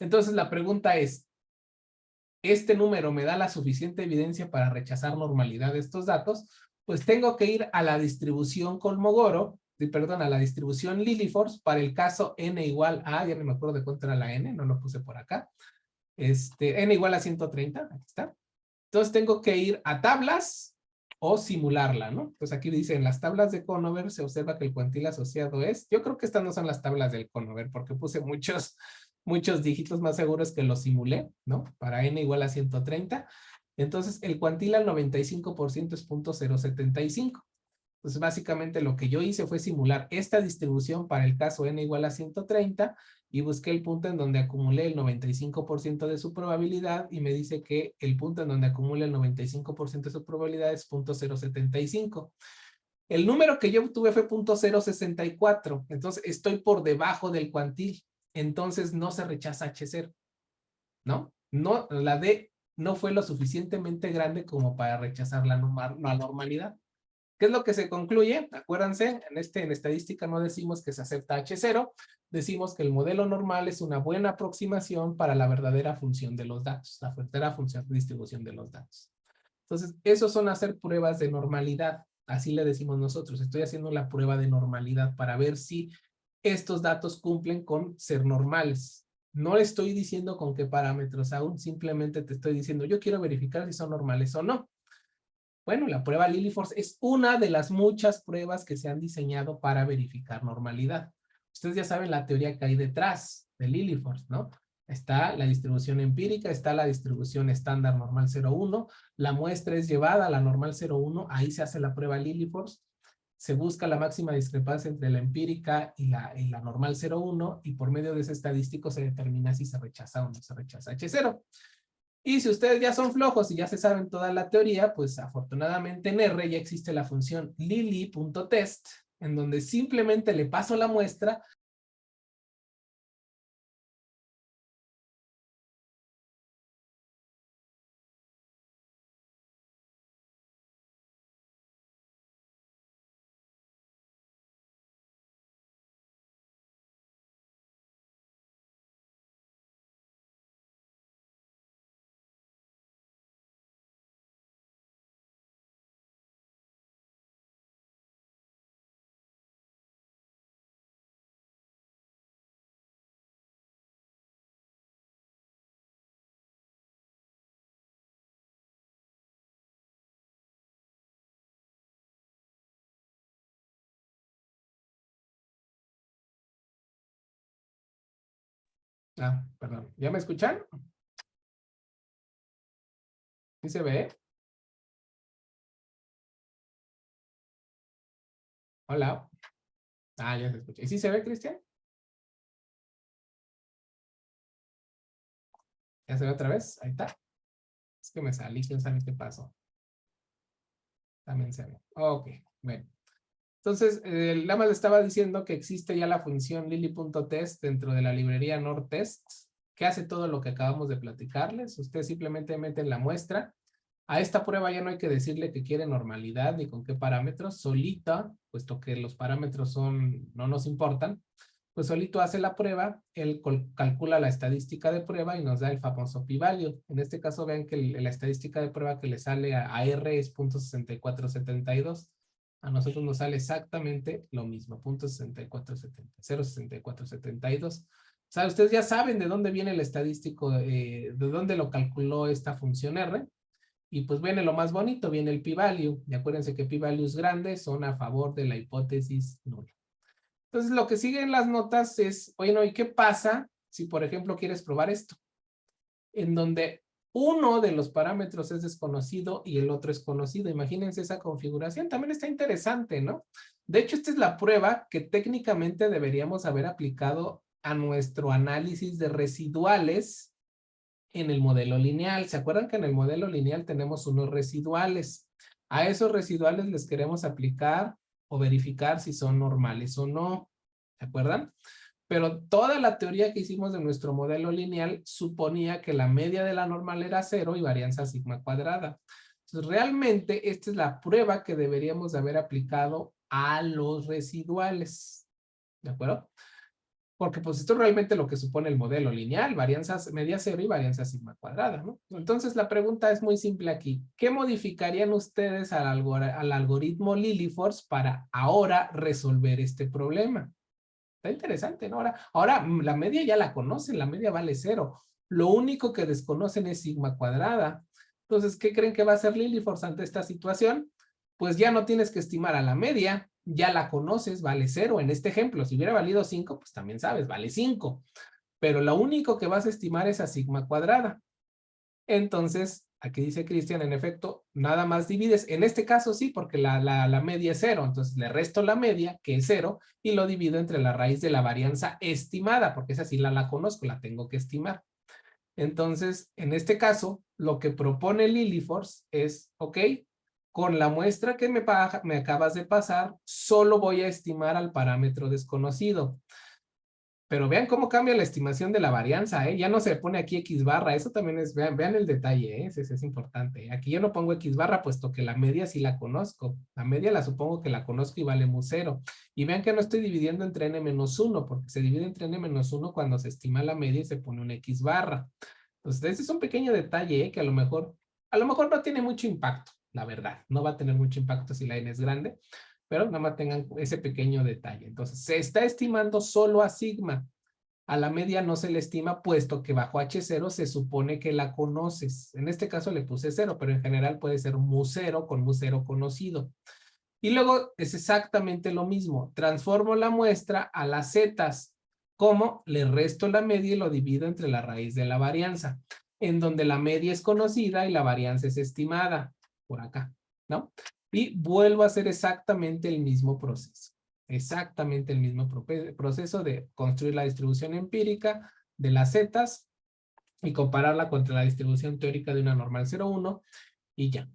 Entonces la pregunta es, ¿este número me da la suficiente evidencia para rechazar normalidad de estos datos? Pues tengo que ir a la distribución Kolmogorov, perdón, a la distribución Lilliefors para el caso n igual a, ya no me acuerdo de cuánto era la n, no lo puse por acá, n igual a 130, aquí está. Entonces tengo que ir a tablas o simularla, ¿no? Pues aquí dice, en las tablas de Conover se observa que el cuantil asociado es, yo creo que estas no son las tablas del Conover porque puse muchos dígitos, más seguros que lo simulé, ¿no? Para n igual a 130. Entonces el cuantil al 95% es 0.075. Entonces básicamente lo que yo hice fue simular esta distribución para el caso n igual a 130 y busqué el punto en donde acumulé el 95% de su probabilidad y me dice que el punto en donde acumula el 95% de su probabilidad es 0.075. El número que yo obtuve fue 0.064, entonces estoy por debajo del cuantil, entonces no se rechaza H0, ¿no? No, la D no fue lo suficientemente grande como para rechazar la normalidad. ¿Qué es lo que se concluye? Acuérdense, en estadística no decimos que se acepta H0, decimos que el modelo normal es una buena aproximación para la verdadera función de los datos, la verdadera función de distribución de los datos. Entonces, esos son hacer pruebas de normalidad, así le decimos nosotros. Estoy haciendo la prueba de normalidad para ver si estos datos cumplen con ser normales. No estoy diciendo con qué parámetros aún, simplemente te estoy diciendo, yo quiero verificar si son normales o no. Bueno, la prueba Lilliefors es una de las muchas pruebas que se han diseñado para verificar normalidad. Ustedes ya saben la teoría que hay detrás de Lilliefors, ¿no? Está la distribución empírica, está la distribución estándar normal 0,1, la muestra es llevada a la normal 0,1, ahí se hace la prueba Lilliefors, se busca la máxima discrepancia entre la empírica y la normal 0,1 y por medio de ese estadístico se determina si se rechaza o no se rechaza H0. Y si ustedes ya son flojos y ya se saben toda la teoría, pues afortunadamente en R ya existe la función lili.test, en donde simplemente le paso la muestra Ah, perdón. ¿Ya me escuchan? ¿Sí se ve? Hola. Ah, ya se escucha. ¿Y sí se ve, Cristian? ¿Ya se ve otra vez? Ahí está. Es que me salí, quién sabe qué pasó. También se ve. Ok, bueno. Entonces, nada más le estaba diciendo que existe ya la función lili.test dentro de la librería NordTest, que hace todo lo que acabamos de platicarles. Usted simplemente mete la muestra. A esta prueba ya no hay que decirle que quiere normalidad ni con qué parámetros. Solita, puesto que los parámetros no nos importan, pues solito hace la prueba, él calcula la estadística de prueba y nos da el famoso p-value. En este caso vean que la estadística de prueba que le sale a R es 0.6472. A nosotros nos sale exactamente lo mismo, 0.6472. O sea, ustedes ya saben de dónde viene el estadístico, de dónde lo calculó esta función R. Y pues viene lo más bonito, viene el p-value. Y acuérdense que p-values grandes son a favor de la hipótesis nula. Entonces, lo que sigue en las notas es, oye, no, ¿y qué pasa si, por ejemplo, quieres probar esto? En donde uno de los parámetros es desconocido y el otro es conocido. Imagínense esa configuración. También está interesante, ¿no? De hecho, esta es la prueba que técnicamente deberíamos haber aplicado a nuestro análisis de residuales en el modelo lineal. ¿Se acuerdan que en el modelo lineal tenemos unos residuales? A esos residuales les queremos aplicar o verificar si son normales o no. ¿Se acuerdan? Pero toda la teoría que hicimos de nuestro modelo lineal suponía que la media de la normal era 0 y varianza sigma cuadrada. Entonces, realmente esta es la prueba que deberíamos de haber aplicado a los residuales. ¿De acuerdo? Porque pues esto es realmente lo que supone el modelo lineal, varianzas media cero y varianza sigma cuadrada, ¿no? Entonces la pregunta es muy simple aquí. ¿Qué modificarían ustedes al algoritmo Lilliforce para ahora resolver este problema? Está interesante, ¿no? Ahora la media ya la conocen, la media vale 0. Lo único que desconocen es sigma cuadrada. Entonces, ¿qué creen que va a hacer Lilliforce ante esta situación? Pues ya no tienes que estimar a la media, ya la conoces, vale 0. En este ejemplo, si hubiera valido 5, pues también sabes, vale 5. Pero lo único que vas a estimar es a sigma cuadrada. Entonces, aquí dice Cristian, en efecto, nada más divides. En este caso sí, porque la media es 0. Entonces le resto la media, que es 0, y lo divido entre la raíz de la varianza estimada, porque esa sí la conozco, la tengo que estimar. Entonces, en este caso, lo que propone Lilliforce es, ok, con la muestra que me acabas de pasar, solo voy a estimar al parámetro desconocido. Pero vean cómo cambia la estimación de la varianza, ¿eh? Ya no se pone aquí X barra, eso también es, vean el detalle, ¿eh? Ese es importante. Aquí yo no pongo X barra, puesto que la media sí la conozco. La media la supongo que la conozco y vale mu 0. Y vean que no estoy dividiendo entre n-1, porque se divide entre n-1 cuando se estima la media y se pone un X barra. Entonces, ese es un pequeño detalle, ¿eh? Que a lo mejor no tiene mucho impacto, la verdad. No va a tener mucho impacto si la n es grande, pero nada más tengan ese pequeño detalle. Entonces, se está estimando solo a sigma. A la media no se le estima, puesto que bajo H0 se supone que la conoces. En este caso le puse 0, pero en general puede ser mu 0 con mu 0 conocido. Y luego es exactamente lo mismo. Transformo la muestra a las zetas. ¿Cómo? Le resto la media y lo divido entre la raíz de la varianza, en donde la media es conocida y la varianza es estimada. Por acá, ¿no? Y vuelvo a hacer exactamente el mismo proceso. Exactamente el mismo proceso de construir la distribución empírica de las zetas y compararla contra la distribución teórica de una normal 0,1 y ya.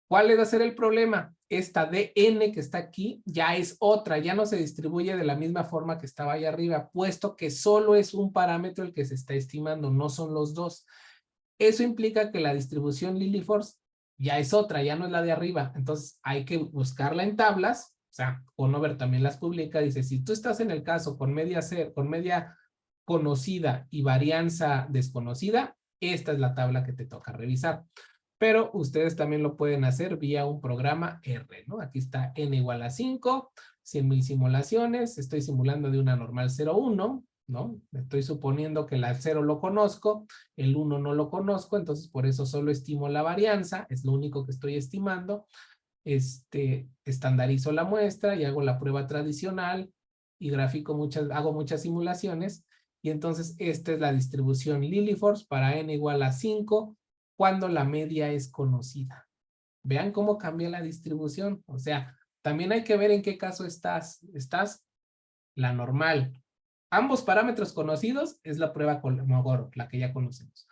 ¿Cuál va a ser el problema? Esta dn que está aquí ya es otra, ya no se distribuye de la misma forma que estaba ahí arriba, puesto que solo es un parámetro el que se está estimando, no son los dos. Eso implica que la distribución Lilliforce ya es otra, ya no es la de arriba. Entonces hay que buscarla en tablas. O sea, Conover también las publica. Dice, si tú estás en el caso con media conocida y varianza desconocida, esta es la tabla que te toca revisar. Pero ustedes también lo pueden hacer vía un programa R, ¿no? Aquí está n igual a 5, 100,000 simulaciones. Estoy simulando de una normal 0,1. ¿No? Estoy suponiendo que el 0 lo conozco, el 1 no lo conozco, entonces por eso solo estimo la varianza, es lo único que estoy estimando. Estandarizo la muestra y hago la prueba tradicional y hago muchas simulaciones Y entonces esta es la distribución Lilliefors para n igual a 5 cuando la media es conocida. Vean cómo cambia la distribución. O sea, también hay que ver en qué caso estás. Estás la normal. Ambos parámetros conocidos es la prueba Kolmogorov, la que ya conocemos.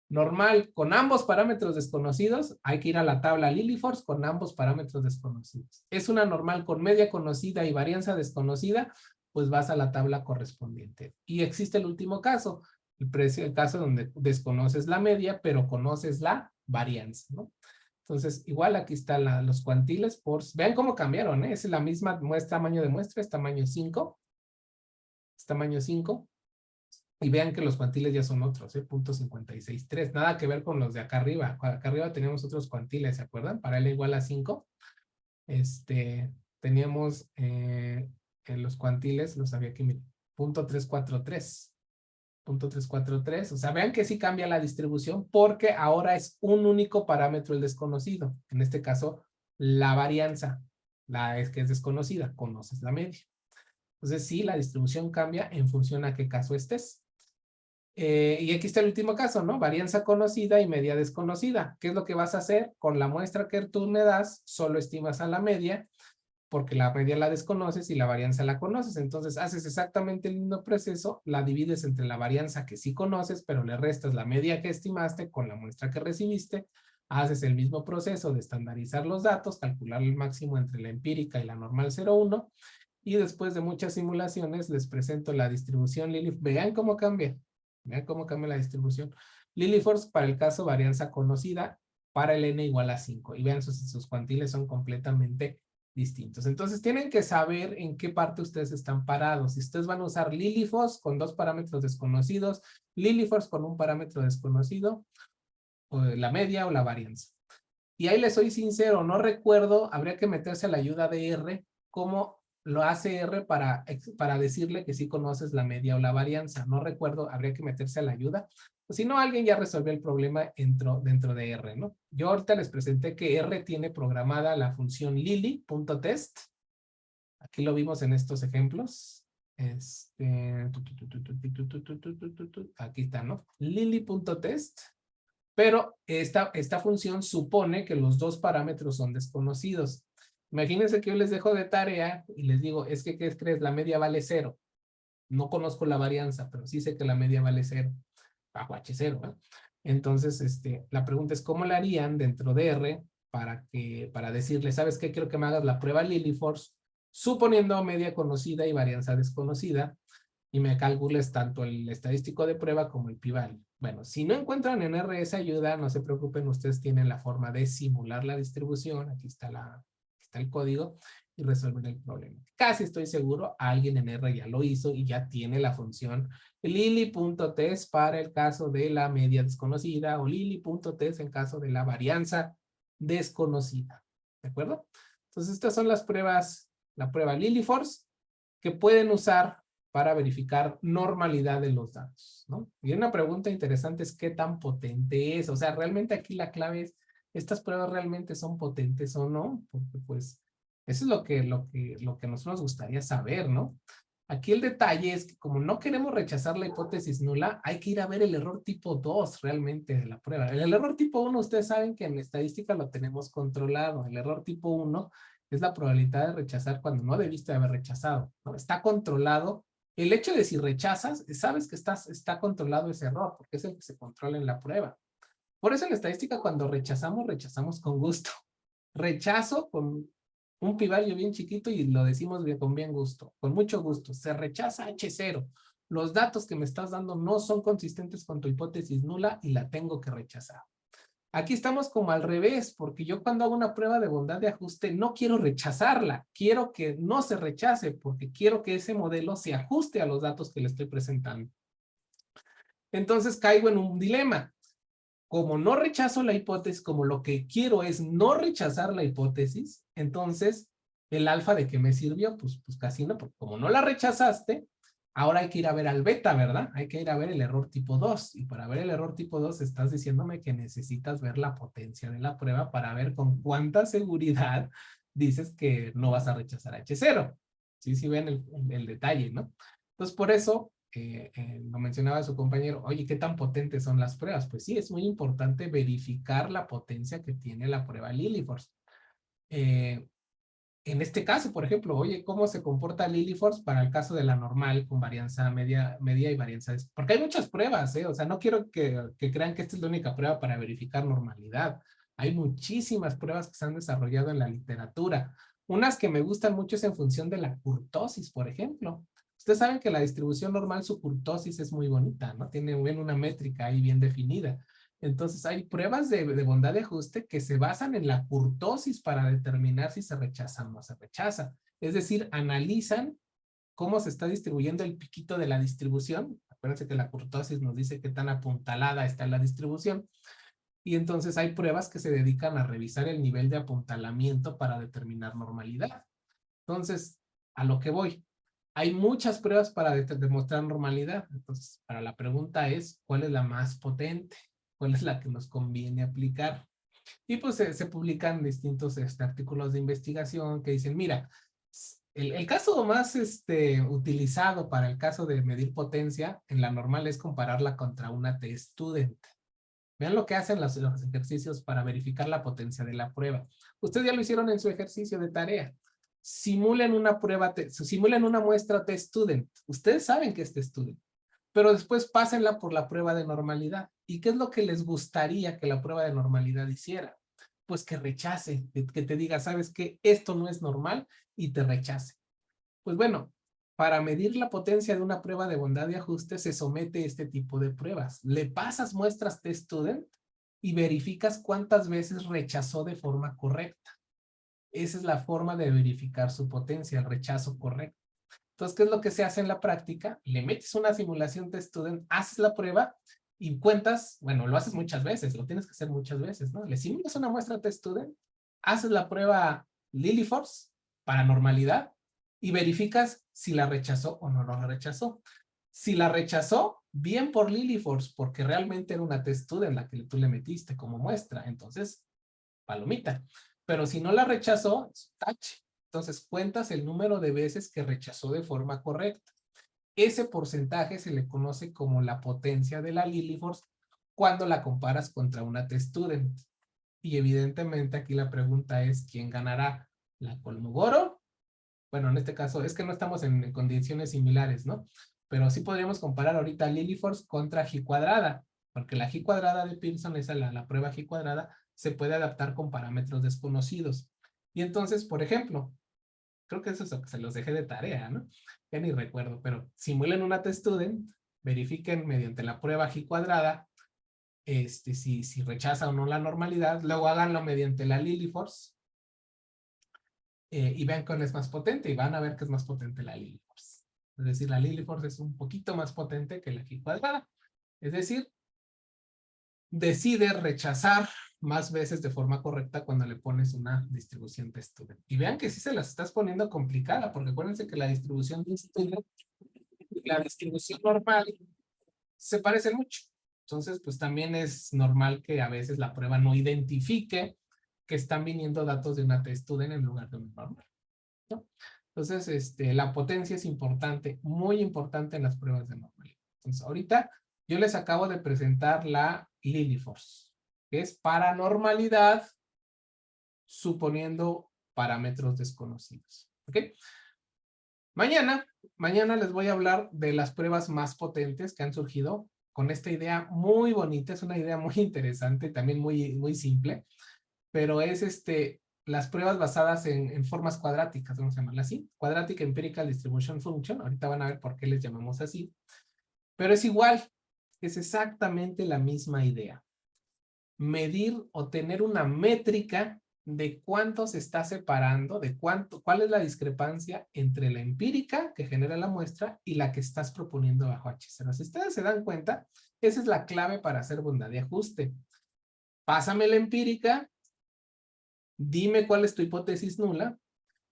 Normal, con ambos parámetros desconocidos, hay que ir a la tabla Lilliefors con ambos parámetros desconocidos. Es una normal con media conocida y varianza desconocida, pues vas a la tabla correspondiente. Y existe el último caso, el caso donde desconoces la media, pero conoces la varianza, ¿no? Entonces, igual aquí están los cuantiles por... Vean cómo cambiaron, ¿eh? Es la misma tamaño de muestra, es tamaño 5. Es tamaño 5. Y vean que los cuantiles ya son otros, ¿eh? 0.563. Nada que ver con los de acá arriba. Acá arriba teníamos otros cuantiles, ¿se acuerdan? Para L igual a 5. Teníamos en los cuantiles, los había aquí, miren, 0.343. 0.343. O sea, vean que sí cambia la distribución porque ahora es un único parámetro el desconocido. En este caso, la varianza. La es que es desconocida. Conoces la media. Entonces, sí, la distribución cambia en función a qué caso estés. Y aquí está el último caso, ¿no? Varianza conocida y media desconocida. ¿Qué es lo que vas a hacer? Con la muestra que tú me das, solo estimas a la media, porque la media la desconoces y la varianza la conoces. Entonces, haces exactamente el mismo proceso, la divides entre la varianza que sí conoces, pero le restas la media que estimaste con la muestra que recibiste. Haces el mismo proceso de estandarizar los datos, calcular el máximo entre la empírica y la normal 0,1. Y después de muchas simulaciones, les presento la distribución Lilliefors. Vean cómo cambia. Vean cómo cambia la distribución. Lilliefors para el caso varianza conocida para el n igual a 5. Y vean, sus cuantiles son completamente distintos. Entonces tienen que saber en qué parte ustedes están parados. Si ustedes van a usar Lilliefors con dos parámetros desconocidos, Lilliefors con un parámetro desconocido, o la media o la varianza. Y ahí les soy sincero, no recuerdo, habría que meterse a la ayuda de R, cómo lo hace R para decirle que sí conoces la media o la varianza. No recuerdo, habría que meterse a la ayuda. O si no, alguien ya resolvió el problema dentro de R, ¿no? Yo ahorita les presenté que R tiene programada la función lili.test. Aquí lo vimos en estos ejemplos. Aquí está, ¿no? Lili.test. Pero esta función supone que los dos parámetros son desconocidos. Imagínense que yo les dejo de tarea y les digo, es que, ¿qué crees? La media vale 0. No conozco la varianza, pero sí sé que la media vale 0. Bajo H0, ¿eh? Entonces, la pregunta es, ¿cómo la harían dentro de R para decirle, ¿sabes qué? Quiero que me hagas la prueba Lilliefors, suponiendo media conocida y varianza desconocida, y me calcules tanto el estadístico de prueba como el pi-value. Bueno, si no encuentran en R esa ayuda, no se preocupen, ustedes tienen la forma de simular la distribución, aquí está el código, y resolver el problema. Casi estoy seguro, alguien en R ya lo hizo y ya tiene la función lili.test para el caso de la media desconocida o lili.test en caso de la varianza desconocida. ¿De acuerdo? Entonces, estas son las pruebas, la prueba Lilliefors, que pueden usar para verificar normalidad de los datos, ¿no? Y una pregunta interesante es qué tan potente es. O sea, realmente aquí la clave es, ¿estas pruebas realmente son potentes o no? Porque pues eso es lo que a nosotros nos gustaría saber, ¿no? Aquí el detalle es que como no queremos rechazar la hipótesis nula, hay que ir a ver el error tipo 2 realmente de la prueba. El error tipo 1, ustedes saben que en estadística lo tenemos controlado. El error tipo 1 es la probabilidad de rechazar cuando no debiste haber rechazado, ¿no? Está controlado. El hecho de si rechazas, sabes que está controlado ese error, porque es el que se controla en la prueba. Por eso en la estadística cuando rechazamos con gusto. Rechazo con un pi-value bien chiquito y lo decimos con bien gusto, con mucho gusto. Se rechaza H0. Los datos que me estás dando no son consistentes con tu hipótesis nula y la tengo que rechazar. Aquí estamos como al revés, porque yo cuando hago una prueba de bondad de ajuste no quiero rechazarla, quiero que no se rechace, porque quiero que ese modelo se ajuste a los datos que le estoy presentando. Entonces caigo en un dilema. Como no rechazo la hipótesis, como lo que quiero es no rechazar la hipótesis, entonces el alfa de qué me sirvió, pues casi no, porque como no la rechazaste, ahora hay que ir a ver al beta, ¿verdad? Hay que ir a ver el error tipo 2. Y para ver el error tipo 2 estás diciéndome que necesitas ver la potencia de la prueba para ver con cuánta seguridad dices que no vas a rechazar H0. Sí, sí ven el detalle, ¿no? Entonces, por eso lo mencionaba su compañero, oye, ¿qué tan potentes son las pruebas? Pues sí, es muy importante verificar la potencia que tiene la prueba Lily-Force. En este caso, por ejemplo, oye, ¿cómo se comporta Lily-Force para el caso de la normal con varianza media y varianza? Porque hay muchas pruebas, ¿eh? O sea, no quiero que crean que esta es la única prueba para verificar normalidad. Hay muchísimas pruebas que se han desarrollado en la literatura. Unas que me gustan mucho es en función de la kurtosis, por ejemplo. Ustedes saben que la distribución normal, su kurtosis es muy bonita, ¿no? Tiene una métrica ahí bien definida. Entonces hay pruebas de bondad de ajuste que se basan en la kurtosis para determinar si se rechaza o no se rechaza. Es decir, analizan cómo se está distribuyendo el piquito de la distribución. Acuérdense que la kurtosis nos dice qué tan apuntalada está la distribución. Y entonces hay pruebas que se dedican a revisar el nivel de apuntalamiento para determinar normalidad. Entonces, a lo que voy. Hay muchas pruebas para demostrar normalidad. Entonces, para la pregunta es, ¿cuál es la más potente? ¿Cuál es la que nos conviene aplicar? Y pues se publican distintos artículos de investigación que dicen, mira, el caso más utilizado para el caso de medir potencia en la normal es compararla contra una t-student. Vean lo que hacen los ejercicios para verificar la potencia de la prueba. Ustedes ya lo hicieron en su ejercicio de tarea. Simulen una prueba, simulen una muestra t-student. Ustedes saben que es t-student, pero después pásenla por la prueba de normalidad. ¿Y qué es lo que les gustaría que la prueba de normalidad hiciera? Pues que rechace, que te diga, ¿sabes qué? Esto no es normal y te rechace. Pues bueno, para medir la potencia de una prueba de bondad y ajuste se somete este tipo de pruebas. Le pasas muestras t-student y verificas cuántas veces rechazó de forma correcta. Esa es la forma de verificar su potencia, el rechazo correcto. Entonces, ¿qué es lo que se hace en la práctica? Le metes una simulación t-student, haces la prueba y cuentas, bueno, lo haces muchas veces, lo tienes que hacer muchas veces, ¿no? Le simulas una muestra t-student, haces la prueba Lily-Force para normalidad y verificas si la rechazó o no la rechazó. Si la rechazó, bien por Lily-Force, porque realmente era una t-student la que tú le metiste como muestra, entonces, palomita. Pero si no la rechazó, es tache. Entonces cuentas el número de veces que rechazó de forma correcta. Ese porcentaje se le conoce como la potencia de la Lily-Force cuando la comparas contra una t-student. Y evidentemente aquí la pregunta es, ¿quién ganará? ¿La Kolmogorov? Bueno, en este caso es que no estamos en condiciones similares, ¿no? Pero sí podríamos comparar ahorita Lily-Force contra G cuadrada, porque la G cuadrada de Pearson, esa la prueba G cuadrada, se puede adaptar con parámetros desconocidos. Y entonces, por ejemplo, creo que eso es lo que se los dejé de tarea, ¿no? Ya ni recuerdo, pero simulen una t-student, verifiquen mediante la prueba G cuadrada si rechaza o no la normalidad, luego háganlo mediante la Lily-Force y vean cuál es más potente y van a ver que es más potente la Lily-Force. Es decir, la Lily-Force es un poquito más potente que la G cuadrada. Es decir, decide rechazar más veces de forma correcta cuando le pones una distribución de student. Y vean que sí se las estás poniendo complicada, porque acuérdense que la distribución de student y la distribución normal se parecen mucho. Entonces, pues también es normal que a veces la prueba no identifique que están viniendo datos de una t-student en lugar de un normal, ¿no? Entonces, la potencia es importante, muy importante en las pruebas de normalidad. Entonces, ahorita yo les acabo de presentar la Lily-Force, que es para normalidad suponiendo parámetros desconocidos. ¿Ok? Mañana les voy a hablar de las pruebas más potentes que han surgido con esta idea muy bonita, es una idea muy interesante, también muy simple, pero es las pruebas basadas en formas cuadráticas, vamos a llamarla así, Quadratic Empirical Distribution Function, ahorita van a ver por qué les llamamos así, pero es igual, es exactamente la misma idea. Medir o tener una métrica de cuánto se está separando, cuál es la discrepancia entre la empírica que genera la muestra y la que estás proponiendo bajo H0. Si ustedes se dan cuenta, esa es la clave para hacer bondad de ajuste. Pásame la empírica, dime cuál es tu hipótesis nula,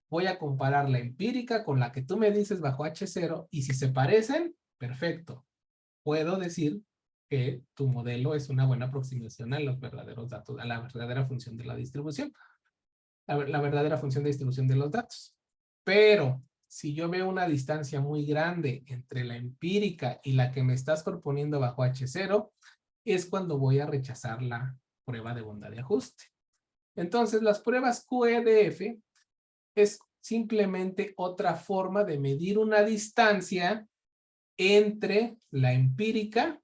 voy a comparar la empírica con la que tú me dices bajo H0 y si se parecen, perfecto. Puedo decir que tu modelo es una buena aproximación a los verdaderos datos, a la verdadera función de la distribución, la verdadera función de distribución de los datos. Pero si yo veo una distancia muy grande entre la empírica y la que me estás proponiendo bajo H0, es cuando voy a rechazar la prueba de bondad de ajuste. Entonces, las pruebas QEDF es simplemente otra forma de medir una distancia entre la empírica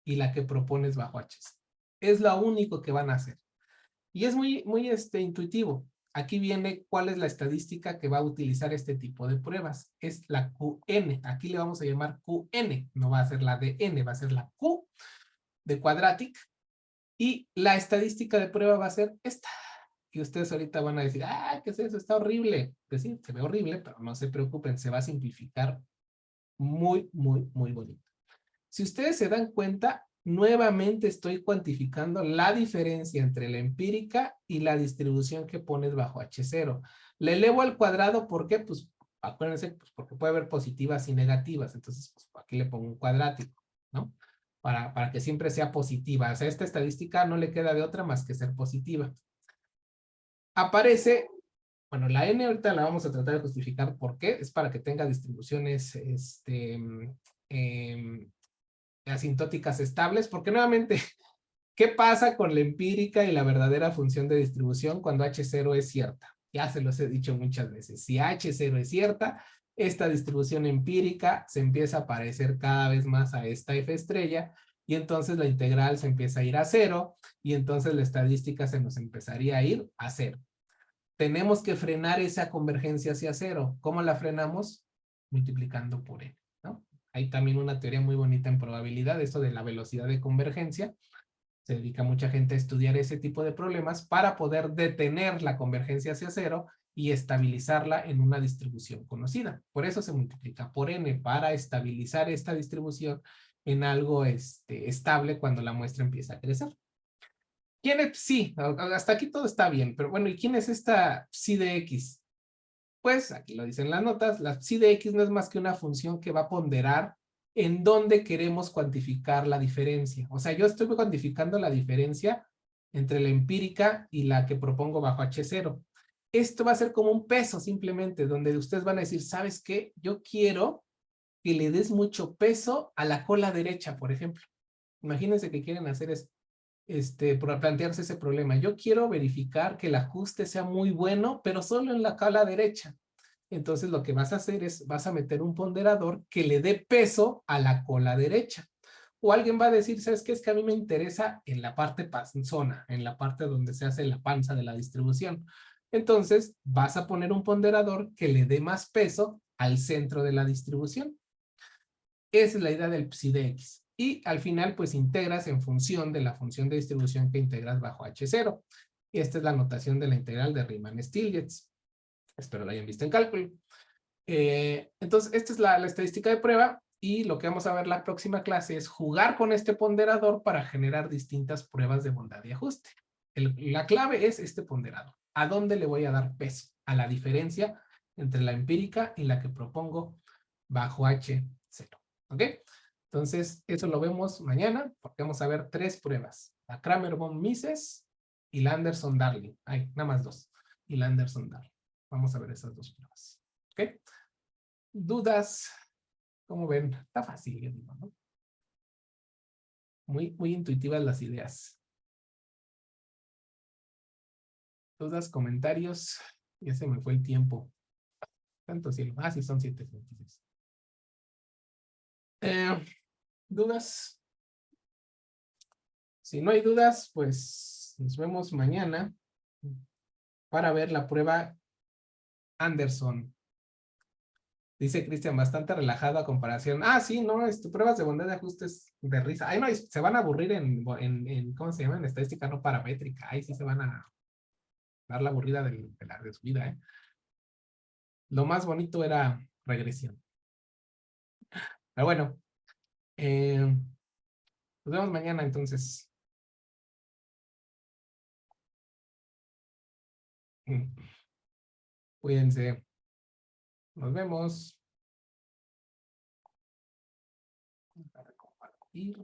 y la que propones bajo H0. Es lo único que van a hacer. Y es muy intuitivo. Aquí viene cuál es la estadística que va a utilizar este tipo de pruebas. Es la QN. Aquí le vamos a llamar QN. No va a ser la de N, va a ser la Q de Quadratic. Y la estadística de prueba va a ser esta. Y ustedes ahorita van a decir, ah, ¿qué es eso? Está horrible. Pues sí, se ve horrible, pero no se preocupen, se va a simplificar muy, muy, muy bonito. Si ustedes se dan cuenta, nuevamente estoy cuantificando la diferencia entre la empírica y la distribución que pones bajo H0. Le elevo al cuadrado, ¿por qué? Pues acuérdense, pues porque puede haber positivas y negativas. Entonces, pues aquí le pongo un cuadrático, ¿no? Para que siempre sea positiva. O sea, esta estadística no le queda de otra más que ser positiva. Aparece, bueno, la N ahorita la vamos a tratar de justificar por qué. Es para que tenga distribuciones, asintóticas estables, porque nuevamente, ¿qué pasa con la empírica y la verdadera función de distribución cuando H0 es cierta? Ya se los he dicho muchas veces. Si H0 es cierta, esta distribución empírica se empieza a parecer cada vez más a esta F estrella y entonces la integral se empieza a ir a cero y entonces la estadística se nos empezaría a ir a cero. Tenemos que frenar esa convergencia hacia cero. ¿Cómo la frenamos? Multiplicando por n, ¿no? Hay también una teoría muy bonita en probabilidad, esto de la velocidad de convergencia. Se dedica mucha gente a estudiar ese tipo de problemas para poder detener la convergencia hacia cero y estabilizarla en una distribución conocida. Por eso se multiplica por n, para estabilizar esta distribución en algo estable cuando la muestra empieza a crecer. ¿Quién es psi? Hasta aquí todo está bien, pero bueno, ¿y quién es esta psi de x? Pues aquí lo dicen las notas, la psi de x no es más que una función que va a ponderar en dónde queremos cuantificar la diferencia. O sea, yo estoy cuantificando la diferencia entre la empírica y la que propongo bajo H0. Esto va a ser como un peso simplemente, donde ustedes van a decir, ¿sabes qué? Yo quiero que le des mucho peso a la cola derecha, por ejemplo. Imagínense que quieren hacer eso, por plantearse ese problema. Yo quiero verificar que el ajuste sea muy bueno, pero solo en la cola derecha. Entonces lo que vas a hacer es, vas a meter un ponderador que le dé peso a la cola derecha. O alguien va a decir, ¿sabes qué? Es que a mí me interesa en la parte panzona, en la parte donde se hace la panza de la distribución. Entonces vas a poner un ponderador que le dé más peso al centro de la distribución. Esa es la idea del psi de x. Y al final, pues integras en función de la función de distribución que integras bajo H0. Y esta es la notación de la integral de Riemann-Stieltjes. Espero la hayan visto en cálculo. Entonces, esta es la estadística de prueba y lo que vamos a ver la próxima clase es jugar con este ponderador para generar distintas pruebas de bondad y ajuste. La clave es este ponderador. ¿A dónde le voy a dar peso? A la diferencia entre la empírica y la que propongo bajo H0. ¿Ok? Entonces, eso lo vemos mañana porque vamos a ver 3 pruebas. La Kramer-Von-Mises y la Anderson-Darling. Ay, nada más 2. Y la Anderson-Darling. Vamos a ver esas 2 pruebas. ¿Ok? ¿Dudas? ¿Cómo ven? Está fácil, yo digo, ¿no? Muy, muy intuitivas las ideas. ¿Dudas, comentarios? Ya se me fue el tiempo. Tanto cielo. Ah, sí, son 7:26. ¿Dudas? Si no hay dudas, pues nos vemos mañana para ver la prueba Anderson. Dice Cristian, bastante relajado a comparación. Ah, sí, no, pruebas de bondad de ajustes de risa. Ay, no, se van a aburrir ¿cómo se llama? En estadística no paramétrica. Ahí sí se van a dar la aburrida de su vida, ¿eh? Lo más bonito era regresión. Pero bueno, nos vemos mañana entonces. Cuídense. Nos vemos. Para compartir.